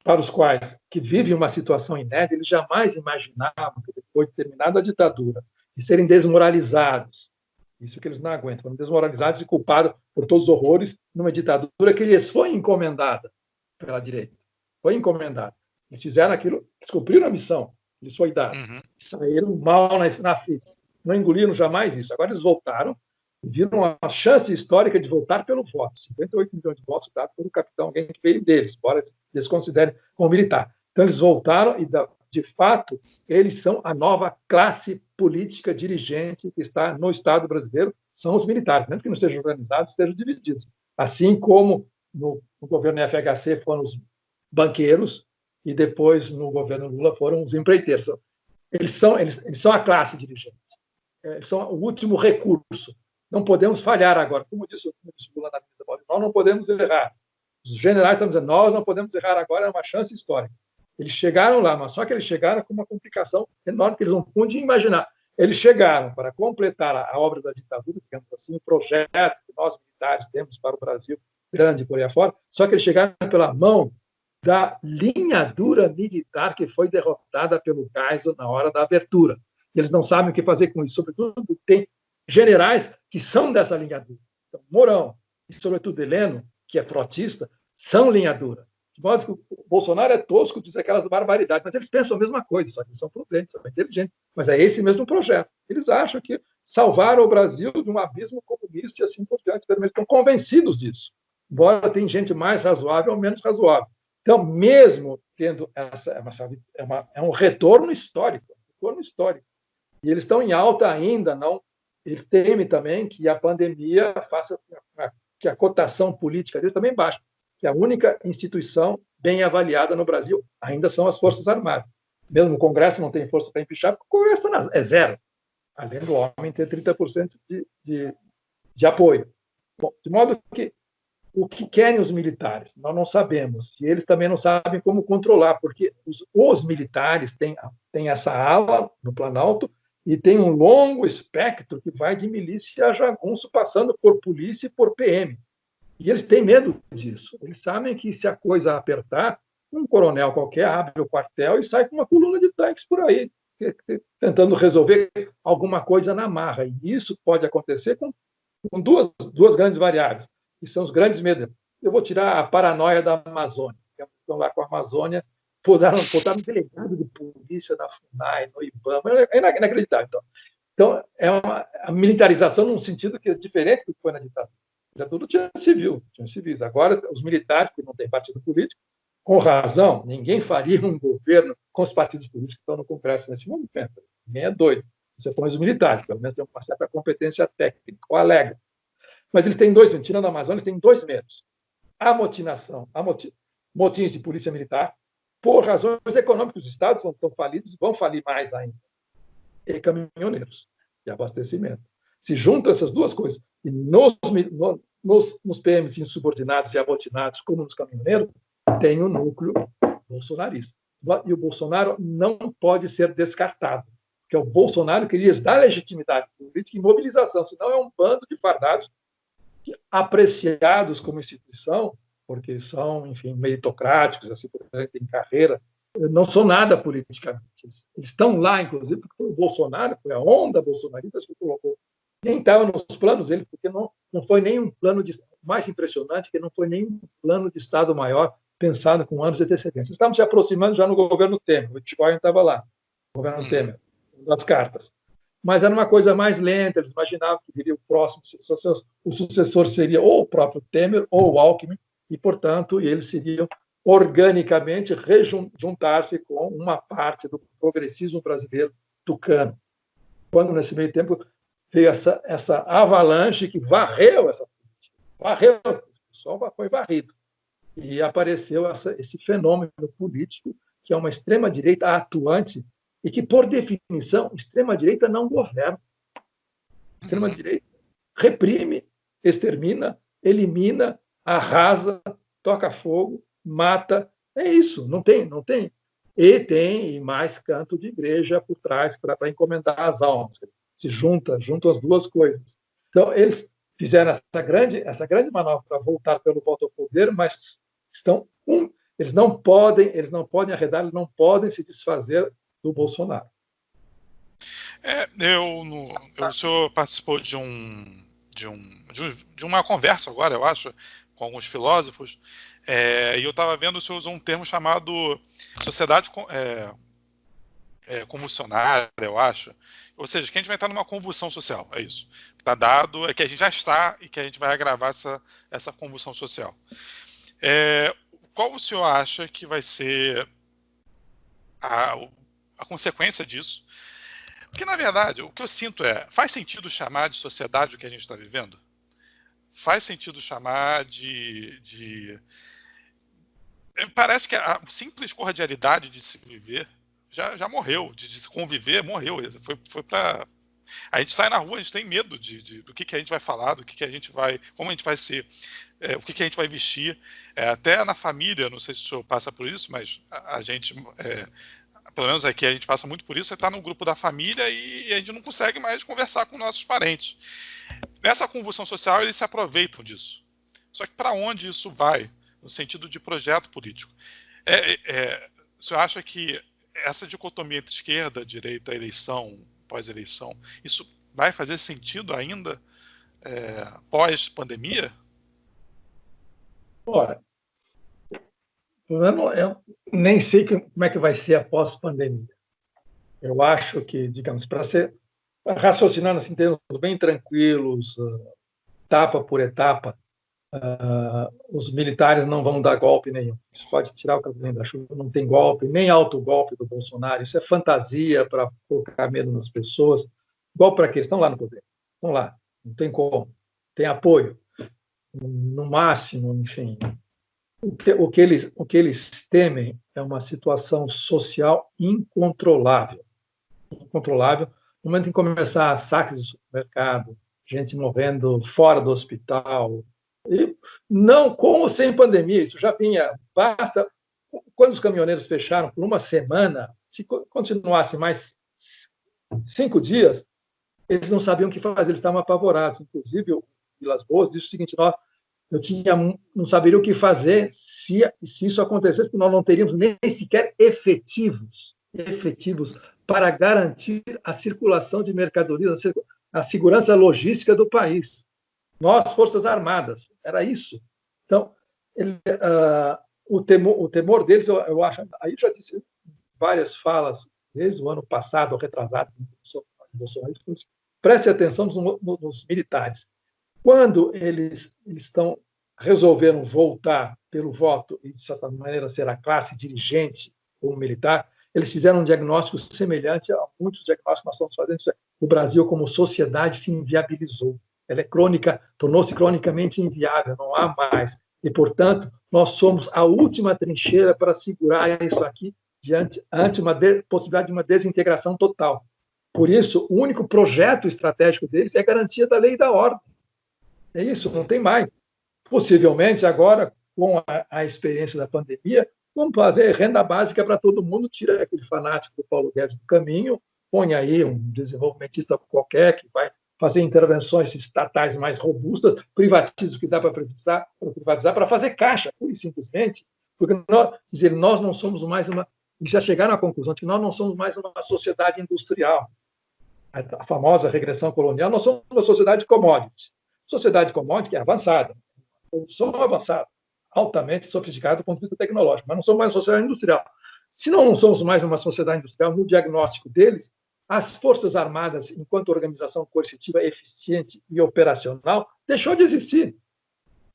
para os quais que vivem uma situação inédita, eles jamais imaginavam que depois de terminada a ditadura, de serem desmoralizados, isso que eles não aguentam, foram desmoralizados e culpados por todos os horrores numa ditadura que lhes foi encomendada pela direita. Foi encomendada. Eles fizeram aquilo, eles cumpriram a missão, lhes foi dada. Saíram mal na fita. Não engoliram jamais isso. Agora eles voltaram e viram a chance histórica de voltar pelo voto. 58 milhões de votos dados pelo capitão, alguém que veio deles, embora eles considerem como militar. Então eles voltaram e, de fato, eles são a nova classe política dirigente que está no Estado brasileiro, são os militares, mesmo que não estejam organizados, estejam divididos. Assim como no governo FHC foram os banqueiros e depois no governo Lula foram os empreiteiros. Eles são a classe dirigente. Eles são o último recurso. Não podemos falhar agora. Como disse o Lula na vida, nós não podemos errar. Os generais estão dizendo, nós não podemos errar agora, é uma chance histórica. Eles chegaram lá, mas só que eles chegaram com uma complicação enorme que eles não podiam imaginar. Eles chegaram para completar a obra da ditadura, digamos assim, o projeto que nós militares temos para o Brasil, grande por aí afora, só que eles chegaram pela mão da linha dura militar que foi derrotada pelo Geisel na hora da abertura. Eles não sabem o que fazer com isso, sobretudo tem generais que são dessa linha dura. Então, Mourão e, sobretudo, Heleno, que é frotista, são linha dura. De modo que o Bolsonaro é tosco, diz aquelas barbaridades, mas eles pensam a mesma coisa, só que eles são prudentes, são inteligentes. Mas é esse mesmo projeto. Eles acham que salvaram o Brasil de um abismo comunista e assim por diante. Eles estão convencidos disso. Embora tem gente mais razoável ou menos razoável. Então, mesmo tendo é um retorno histórico. E eles estão em alta ainda, não? Eles temem também que a pandemia faça que a cotação política deles também baixe, que a única instituição bem avaliada no Brasil ainda são as Forças Armadas. Mesmo o Congresso não tem força para empichar, porque o Congresso é zero, além do homem ter 30% de apoio. Bom, de modo que o que querem os militares? Nós não sabemos. E eles também não sabem como controlar, porque os militares têm essa ala no Planalto e tem um longo espectro que vai de milícia a jagunço, passando por polícia e por PM. E eles têm medo disso. Eles sabem que se a coisa apertar, um coronel qualquer abre o quartel e sai com uma coluna de tanques por aí, tentando resolver alguma coisa na marra. E isso pode acontecer com duas grandes variáveis, que são os grandes medos. Eu vou tirar a paranoia da Amazônia. Estão lá com a Amazônia, botaram um delegado de polícia na FUNAI, no IBAMA, é inacreditável. Então a militarização num sentido que é diferente do que foi na ditadura. Já tudo tinha civis. Agora, os militares, que não têm partido político, com razão, ninguém faria um governo com os partidos políticos que estão no Congresso nesse momento. Ninguém é doido. Você põe os militares, pelo menos tem uma certa competência técnica, ou alega. Mas eles têm tirando a Amazônia, eles têm dois medos. A motinação, motins de polícia militar, por razões econômicas, os estados estão falidos, vão falir mais ainda. E caminhoneiros. de abastecimento. Se juntam essas duas coisas, e nos PMs insubordinados e abotinados, como nos caminhoneiros, tem o núcleo bolsonarista. E o Bolsonaro não pode ser descartado, porque o Bolsonaro que lhes dá legitimidade política e mobilização, senão é um bando de fardados que, apreciados como instituição, porque são, enfim, meritocráticos, assim, têm carreira, não são nada politicamente. Eles estão lá, inclusive, porque foi o Bolsonaro, foi a onda bolsonarista que colocou. Nem estava nos planos dele, porque não foi nenhum plano de. Mais impressionante, que não foi nenhum plano de Estado maior pensado com anos de antecedência. Estamos se aproximando já no governo Temer, o Bitcoin estava lá, o governo Temer, das cartas. Mas era uma coisa mais lenta, eles imaginavam que viria o próximo, o sucessor seria ou o próprio Temer ou o Alckmin, e, portanto, eles seriam organicamente juntar-se com uma parte do progressismo brasileiro tucano. Quando, nesse meio tempo, veio essa avalanche que varreu essa política, varreu, o pessoal foi varrido. E apareceu esse fenômeno político, que é uma extrema-direita atuante, e que, por definição, extrema-direita não governa. Extrema-direita reprime, extermina, elimina, arrasa, toca fogo, mata. É isso, não tem. E tem mais canto de igreja por trás para encomendar as almas. Se juntam as duas coisas. Então, eles fizeram essa grande manobra para voltar pelo voto ao poder, mas eles não podem arredar, eles não podem se desfazer do Bolsonaro. O senhor participou de uma conversa agora, eu acho, com alguns filósofos, e eu estava vendo, o senhor usou um termo chamado sociedade convulsionária, eu acho. Ou seja, que a gente vai estar numa convulsão social, é isso. Está dado, é que a gente já está e que a gente vai agravar essa convulsão social. Qual o senhor acha que vai ser a consequência disso? Porque, na verdade, o que eu sinto faz sentido chamar de sociedade o que a gente está vivendo? Faz sentido chamar Parece que a simples cordialidade de se viver já morreu, de se conviver, morreu. Foi para... A gente sai na rua, a gente tem medo do que a gente vai falar, do que a gente vai... Como a gente vai ser, o que a gente vai vestir. Até na família, não sei se o senhor passa por isso, mas a gente... pelo menos aqui a gente passa muito por isso, você está no grupo da família e a gente não consegue mais conversar com nossos parentes. Nessa convulsão social, eles se aproveitam disso. Só que para onde isso vai, no sentido de projeto político? O senhor acha que essa dicotomia entre esquerda, direita, eleição, pós-eleição, isso vai fazer sentido ainda pós-pandemia? Ora, eu nem sei como é que vai ser após a pandemia. Eu acho que, digamos, para raciocinando assim, em termos bem tranquilos, etapa por etapa, os militares não vão dar golpe nenhum. Isso pode tirar o cavalinho da chuva, não tem golpe, nem autogolpe do Bolsonaro. Isso é fantasia para colocar medo nas pessoas. Golpe para quê? Estão lá no poder. Estão lá. Não tem como. Tem apoio. No máximo, enfim. O que eles temem é uma situação social incontrolável. Incontrolável. No momento em começar saques de supermercado, gente morrendo fora do hospital, e não com ou sem pandemia, isso já vinha. Basta. Quando os caminhoneiros fecharam por uma semana, se continuasse mais 5 dias, eles não sabiam o que fazer, eles estavam apavorados. Inclusive, o Vilas Boas disse o seguinte: não saberia o que fazer se isso acontecesse, porque nós não teríamos nem sequer efetivos para garantir a circulação de mercadorias, a segurança logística do país. Nós, Forças Armadas, era isso. Então, o temor deles, eu acho, aí já disse várias falas, desde o ano passado, retrasado, preste atenção nos militares. Quando eles resolveram voltar pelo voto e, de certa maneira, ser a classe dirigente ou militar, eles fizeram um diagnóstico semelhante a muitos diagnósticos que nós estamos fazendo. O Brasil, como sociedade, se inviabilizante. Ela é crônica, tornou-se cronicamente inviável, não há mais. E, portanto, nós somos a última trincheira para segurar isso aqui ante uma possibilidade de uma desintegração total. Por isso, o único projeto estratégico deles é a garantia da lei e da ordem. É isso, não tem mais. Possivelmente, agora, com a experiência da pandemia, vamos fazer renda básica para todo mundo, tira aquele fanático do Paulo Guedes do caminho, põe aí um desenvolvimentista qualquer que vai fazer intervenções estatais mais robustas, privatiza o que dá para privatizar para fazer caixa, pura e simplesmente, porque nós não somos mais uma... Já chegaram à conclusão de que nós não somos mais uma sociedade industrial. A famosa regressão colonial, nós somos uma sociedade de commodities. Sociedade de commodities que é avançada, produção avançada, altamente sofisticada do ponto de vista tecnológico, mas não somos mais uma sociedade industrial. Se não somos mais uma sociedade industrial, no diagnóstico deles, as Forças Armadas, enquanto organização coercitiva eficiente e operacional, deixou de existir.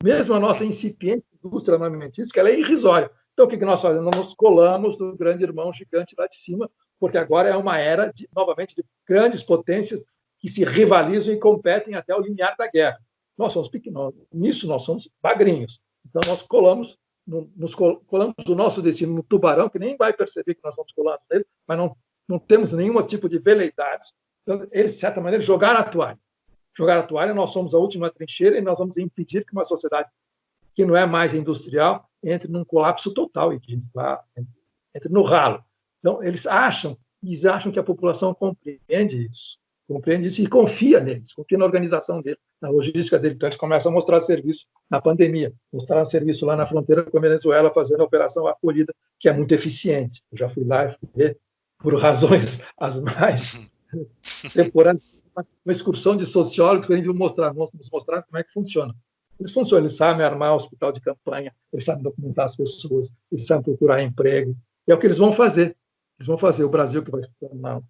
Mesmo a nossa incipiente indústria armamentística, ela é irrisória. Então, o que nós fazemos? Nós nos colamos do grande irmão gigante lá de cima, porque agora é uma era, novamente, de grandes potências que se rivalizam e competem até o limiar da guerra. Nós somos pequenos, nisso nós somos magrinhos. Então, nós nos colamos do nosso destino no tubarão, que nem vai perceber que nós estamos colando nele, mas não temos nenhum tipo de veleidade. Então, eles, de certa maneira, jogaram a toalha. Jogaram a toalha, nós somos a última trincheira e nós vamos impedir que uma sociedade que não é mais industrial entre num colapso total e que a gente entre no ralo. Então, eles acham que a população compreende isso e confia neles, confia na organização dele, na logística dele. Então, eles começam a mostrar serviço na pandemia, mostrar serviço lá na fronteira com a Venezuela, fazendo a Operação Acolhida, que é muito eficiente. Eu já fui lá e fui ver, por razões as mais temporárias, uma excursão de sociólogos para a gente nos mostrar como é que funciona. Eles funcionam, eles sabem armar hospital de campanha, eles sabem documentar as pessoas, eles sabem procurar emprego. É o que eles vão fazer. Eles vão fazer o Brasil, que vai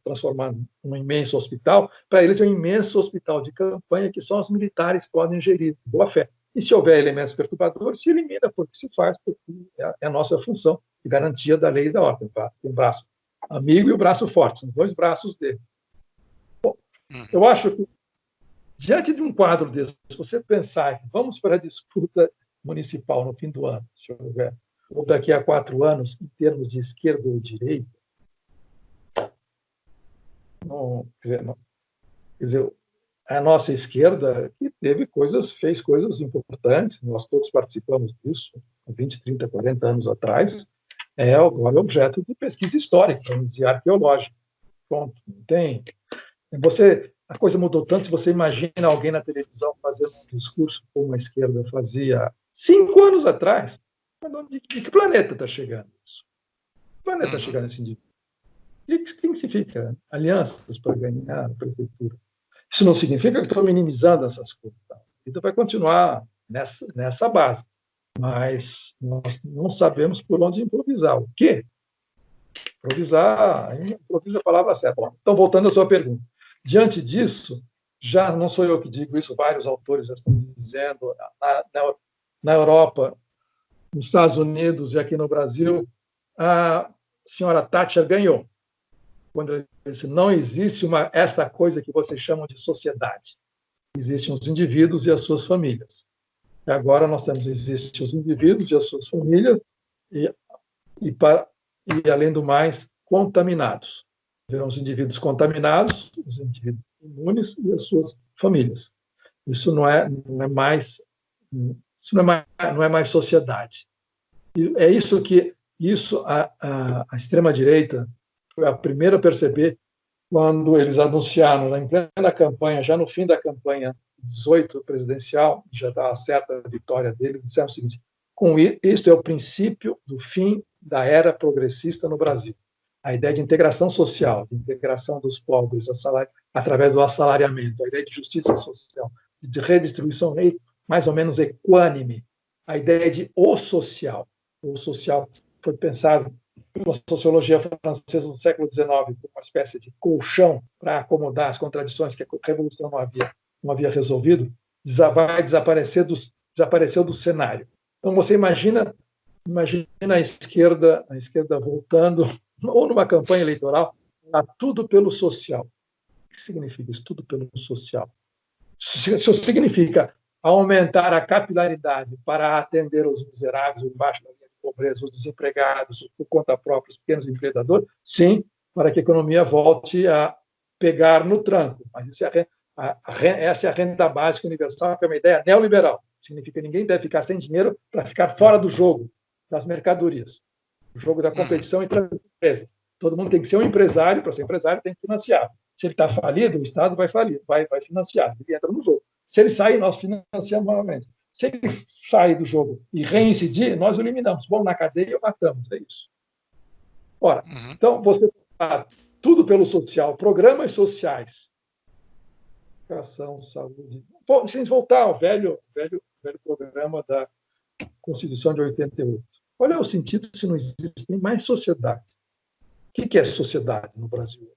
transformar num imenso hospital, para eles é um imenso hospital de campanha que só os militares podem gerir, de boa fé. E se houver elementos perturbadores, se elimina, porque se faz, porque é a nossa função de garantia da lei e da ordem. Tá? Tem o braço amigo e o braço forte, são os dois braços dele. Bom, eu acho que, diante de um quadro desse, se você pensar que vamos para a disputa municipal no fim do ano, se houver, ou daqui a 4 anos, em termos de esquerda ou direita, quer dizer, a nossa esquerda que fez coisas importantes, nós todos participamos disso, 20, 30, 40 anos atrás, é agora objeto de pesquisa histórica, vamos dizer, arqueológica. Pronto, não tem. A coisa mudou tanto, se você imagina alguém na televisão fazendo um discurso como a esquerda fazia 5 anos atrás, de que planeta está chegando isso? Que planeta está chegando esse indivíduo? O que significa alianças para ganhar a prefeitura? Isso não significa que estou minimizando essas coisas. Tá? Então vai continuar nessa base. Mas nós não sabemos por onde improvisar. O quê? Improvisa a palavra certa. Então, voltando à sua pergunta. Diante disso, já não sou eu que digo isso, vários autores já estão dizendo, na Europa, nos Estados Unidos e aqui no Brasil, a senhora Thatcher ganhou. Quando ele disse, não existe essa coisa que vocês chamam de sociedade. Existem os indivíduos e as suas famílias. E agora nós existem os indivíduos e as suas famílias e além do mais, contaminados. Verão os indivíduos contaminados, os indivíduos imunes e as suas famílias. Isso não é mais sociedade. E é isso que a extrema-direita foi a primeira a perceber quando eles anunciaram, em plena campanha, já no fim da campanha 18 presidencial, já estava certa a vitória deles, disseram o seguinte, isto é o princípio do fim da era progressista no Brasil. A ideia de integração social, de integração dos pobres através do assalariamento, a ideia de justiça social, de redistribuição mais ou menos equânime, a ideia de o social. O social foi pensado pela sociologia francesa no século XIX como uma espécie de colchão para acomodar as contradições que a Revolução não havia resolvido, desapareceu do cenário. Então, você imagina a esquerda voltando, ou numa campanha eleitoral, a tudo pelo social. O que significa isso? Tudo pelo social. Isso significa aumentar a capilaridade para atender os miseráveis, os embaixo da linha de pobreza, os desempregados, por conta própria, os pequenos empreendedores? Sim, para que a economia volte a pegar no tranco. Mas isso essa é a renda básica universal, que é uma ideia neoliberal. Significa que ninguém deve ficar sem dinheiro para ficar fora do jogo das mercadorias, o jogo da competição entre as empresas. Todo mundo tem que ser um empresário, para ser empresário tem que financiar. Se ele está falido, o Estado vai falir, vai financiar, ele entra no jogo. Se ele sair, nós financiamos novamente. Se ele sair do jogo e reincidir, nós o eliminamos. Vamos na cadeia e matamos, é isso. Ora, então você faz tudo pelo social, programas sociais, educação, saúde. Bom, se a gente voltar ao velho programa da Constituição de 88, qual é o sentido se não existe mais sociedade? O que é sociedade no Brasil?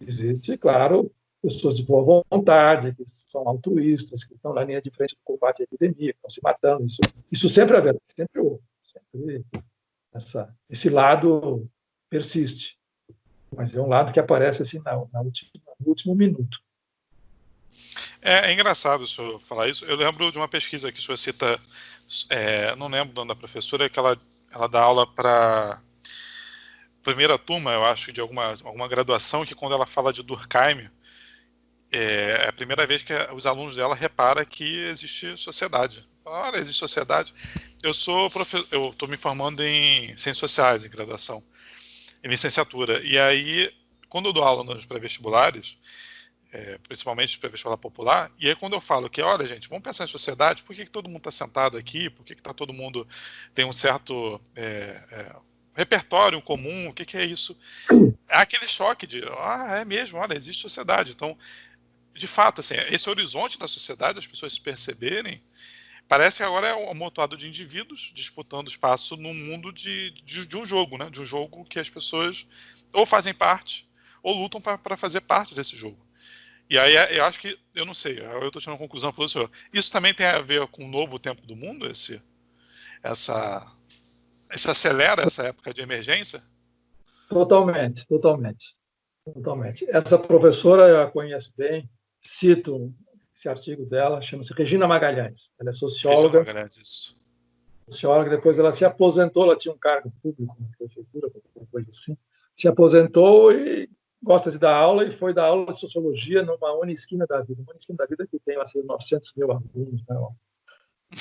Existe, claro, pessoas de boa vontade, que são altruístas, que estão na linha de frente do combate à epidemia, que estão se matando. Isso sempre é verdade, sempre houve. Sempre esse lado persiste. Mas é um lado que aparece assim no último minuto. É engraçado o senhor falar isso. Eu lembro de uma pesquisa que o senhor cita, não lembro o nome da professora, que ela dá aula para primeira turma, eu acho, de alguma graduação, que quando ela fala de Durkheim, é a primeira vez que os alunos dela reparam que existe sociedade. Olha, existe sociedade. Eu estou me formando em Ciências Sociais, em graduação, em licenciatura. E aí, quando eu dou aula nos pré-vestibulares, principalmente pré-vestibular popular, e aí quando eu falo que, olha, gente, vamos pensar em sociedade, por que todo mundo está sentado aqui? Por que todo mundo tem um certo repertório comum? O que é isso? É aquele choque de, é mesmo, olha, existe sociedade. Então, de fato, assim, esse horizonte da sociedade, as pessoas se perceberem, parece que agora é um amontoado de indivíduos disputando espaço no mundo de um jogo, né? De um jogo que as pessoas ou fazem parte ou lutam para fazer parte desse jogo. E aí eu acho que, eu não sei, eu estou tirando uma conclusão para o senhor. Isso também tem a ver com o novo tempo do mundo? Isso acelera essa época de emergência? Totalmente. Essa professora eu a conheço bem, cito esse artigo dela, chama-se Regina Magalhães. Ela é socióloga. Regina Magalhães, isso. Socióloga, depois ela se aposentou, ela tinha um cargo público na prefeitura, alguma coisa assim. Se aposentou e gosta de dar aula e foi dar aula de sociologia numa Unisquina da Vida. Uma Unisquina da Vida que tem, assim, 900 mil alunos, né?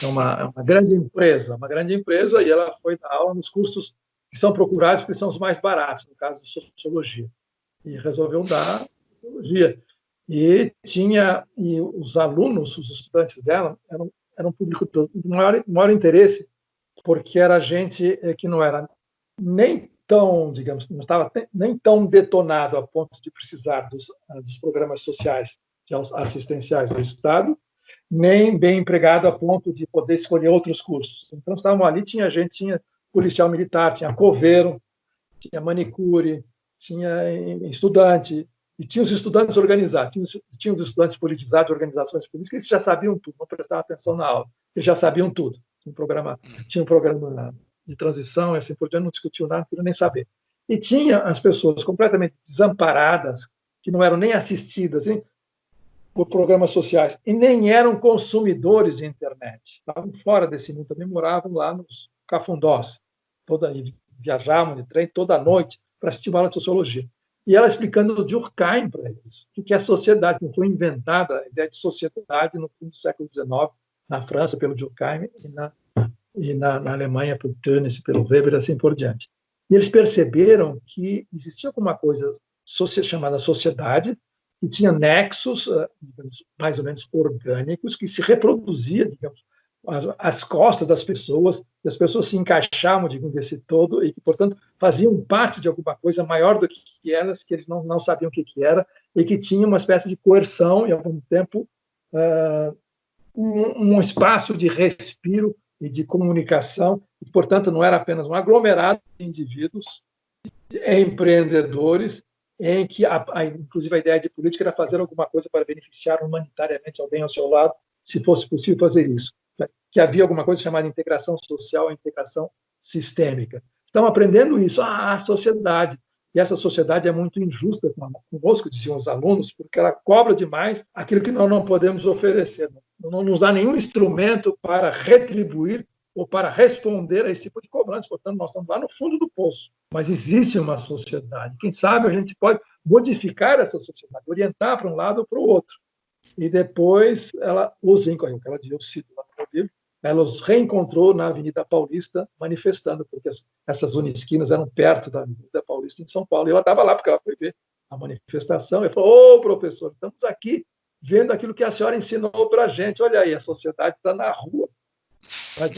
É uma grande empresa, e ela foi dar aula nos cursos que são procurados, porque são os mais baratos, no caso de sociologia. E resolveu dar sociologia. E os alunos, os estudantes dela, eram um público de maior interesse, porque era gente que não era nem tão, digamos, não estava nem tão detonado a ponto de precisar dos programas sociais assistenciais do Estado, nem bem empregado a ponto de poder escolher outros cursos. Então, estavam ali, tinha policial militar, tinha coveiro, tinha manicure, tinha estudante, e tinha os estudantes organizados, tinha os estudantes politizados, organizações políticas, eles já sabiam tudo, não prestavam atenção na aula, eles já sabiam tudo. Tinha um programa de transição, e assim por diante, não discutiu nada, não queria nem saber. E tinha as pessoas completamente desamparadas, que não eram nem assistidas, hein, por programas sociais, e nem eram consumidores de internet. Estavam fora desse mundo, também moravam lá nos cafundós. Viajavam de trem toda noite para assistir uma aula de sociologia. E ela explicando o Durkheim para eles, o que é a sociedade, que foi inventada a ideia de sociedade no fim do século XIX, na França, pelo Durkheim, e na Alemanha, pelo Tönnies, pelo Weber, e assim por diante. E eles perceberam que existia alguma coisa chamada sociedade, que tinha nexos, digamos, mais ou menos orgânicos, que se reproduzia, digamos, às costas das pessoas, e as pessoas se encaixavam, digamos, desse todo, e que, portanto, faziam parte de alguma coisa maior do que elas, que eles não sabiam o que era, e que tinha uma espécie de coerção, e, ao mesmo tempo, um espaço de respiro e de comunicação, e, portanto, não era apenas um aglomerado de indivíduos, empreendedores, em que, inclusive, a ideia de política era fazer alguma coisa para beneficiar humanitariamente alguém ao seu lado, se fosse possível fazer isso. Que havia alguma coisa chamada integração social, integração sistêmica. Estão aprendendo isso, a sociedade. E essa sociedade é muito injusta conosco, diziam os alunos, porque ela cobra demais aquilo que nós não podemos oferecer. Não nos dá nenhum instrumento para retribuir ou para responder a esse tipo de cobrança. Portanto, nós estamos lá no fundo do poço. Mas existe uma sociedade. Quem sabe a gente pode modificar essa sociedade, orientar para um lado ou para o outro. E depois os índios, que ela eu cito lá no livro, ela os reencontrou na Avenida Paulista manifestando, porque essas unisquinas eram perto da Avenida Paulista em São Paulo. E ela estava lá porque ela foi ver a manifestação e falou: ô, professor, estamos aqui vendo aquilo que a senhora ensinou para a gente. Olha aí, a sociedade está na rua. Mas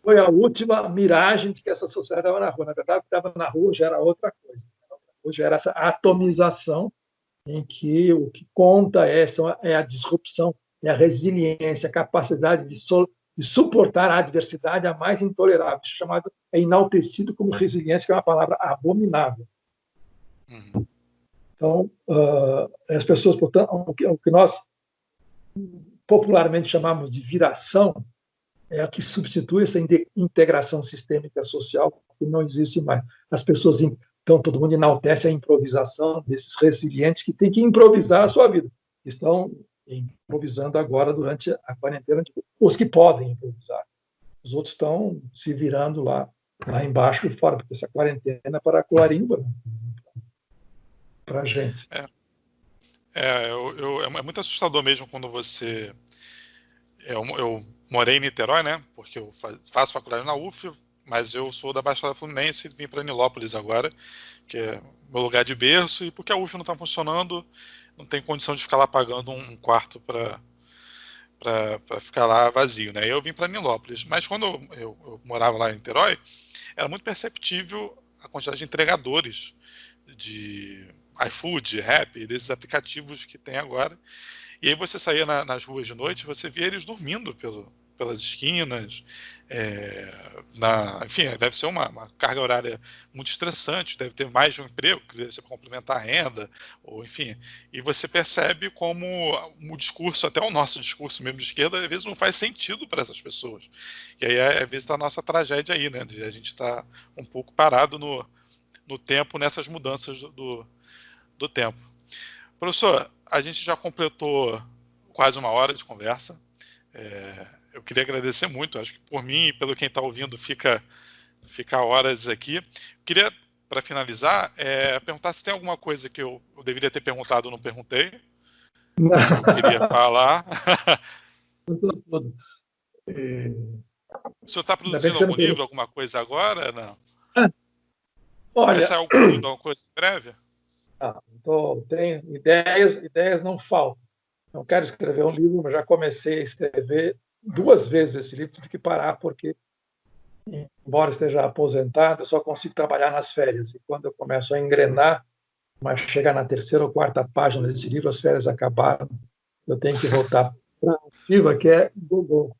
foi a última miragem de que essa sociedade estava na rua. Na verdade, o que estava na rua já era outra coisa. Hoje era essa atomização em que o que conta é a disrupção, é a resiliência, a capacidade de suportar a adversidade a mais intolerável, chamado, é enaltecido como resiliência, que é uma palavra abominável. Então, as pessoas, portanto, o que nós popularmente chamamos de viração é a que substitui essa integração sistêmica social que não existe mais. As pessoas, então, todo mundo enaltece a improvisação desses resilientes que têm que improvisar a sua vida. Estão improvisando agora durante a quarentena, os que podem improvisar. Os outros estão se virando lá embaixo e fora, porque essa quarentena é para Coarimba, para a gente. É muito assustador mesmo quando você... Eu morei em Niterói, né? Porque eu faço faculdade na UF, mas eu sou da Baixada Fluminense e vim para Nilópolis agora, que é meu lugar de berço, e porque a UF não está funcionando, não tem condição de ficar lá pagando um quarto para ficar lá vazio, né? Eu vim para Nilópolis, mas quando eu morava lá em Niterói, era muito perceptível a quantidade de entregadores de iFood, Rappi, desses aplicativos que tem agora. E aí você saía nas ruas de noite, você via eles dormindo pelas esquinas. Enfim, deve ser uma carga horária muito estressante, deve ter mais de um emprego, que deve ser para complementar a renda, ou enfim. E você percebe como o discurso, até o nosso discurso mesmo de esquerda, às vezes não faz sentido para essas pessoas. E aí, às vezes, está a nossa tragédia aí, né? De a gente estar um pouco parado no tempo, nessas mudanças do tempo. Professor, a gente já completou quase uma hora de conversa. Eu queria agradecer muito. Acho que por mim e pelo quem está ouvindo fica horas aqui. Eu queria, para finalizar, perguntar se tem alguma coisa que eu deveria ter perguntado ou não perguntei. Se eu queria falar. O senhor está produzindo algum livro, alguma coisa agora? Não. Olha, vai sair algum livro, alguma coisa em breve? Tenho ideias não faltam. Não quero escrever um livro, mas já comecei a escrever 2 vezes esse livro, tive que parar porque, embora esteja aposentado, eu só consigo trabalhar nas férias. E quando eu começo a engrenar, mas chegar na 3ª ou 4ª página desse livro, as férias acabaram, eu tenho que voltar para a ativa, que é Google.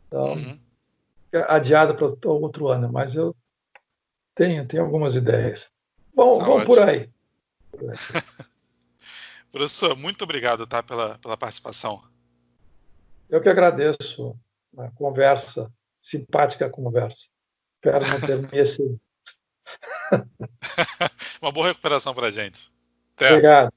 Então, adiado para outro ano, mas eu tenho algumas ideias. Vamos por aí. Professor, muito obrigado, tá, pela participação. Eu que agradeço a conversa, simpática conversa. Espero não ter me excedido. Uma boa recuperação para a gente. Até. Obrigado.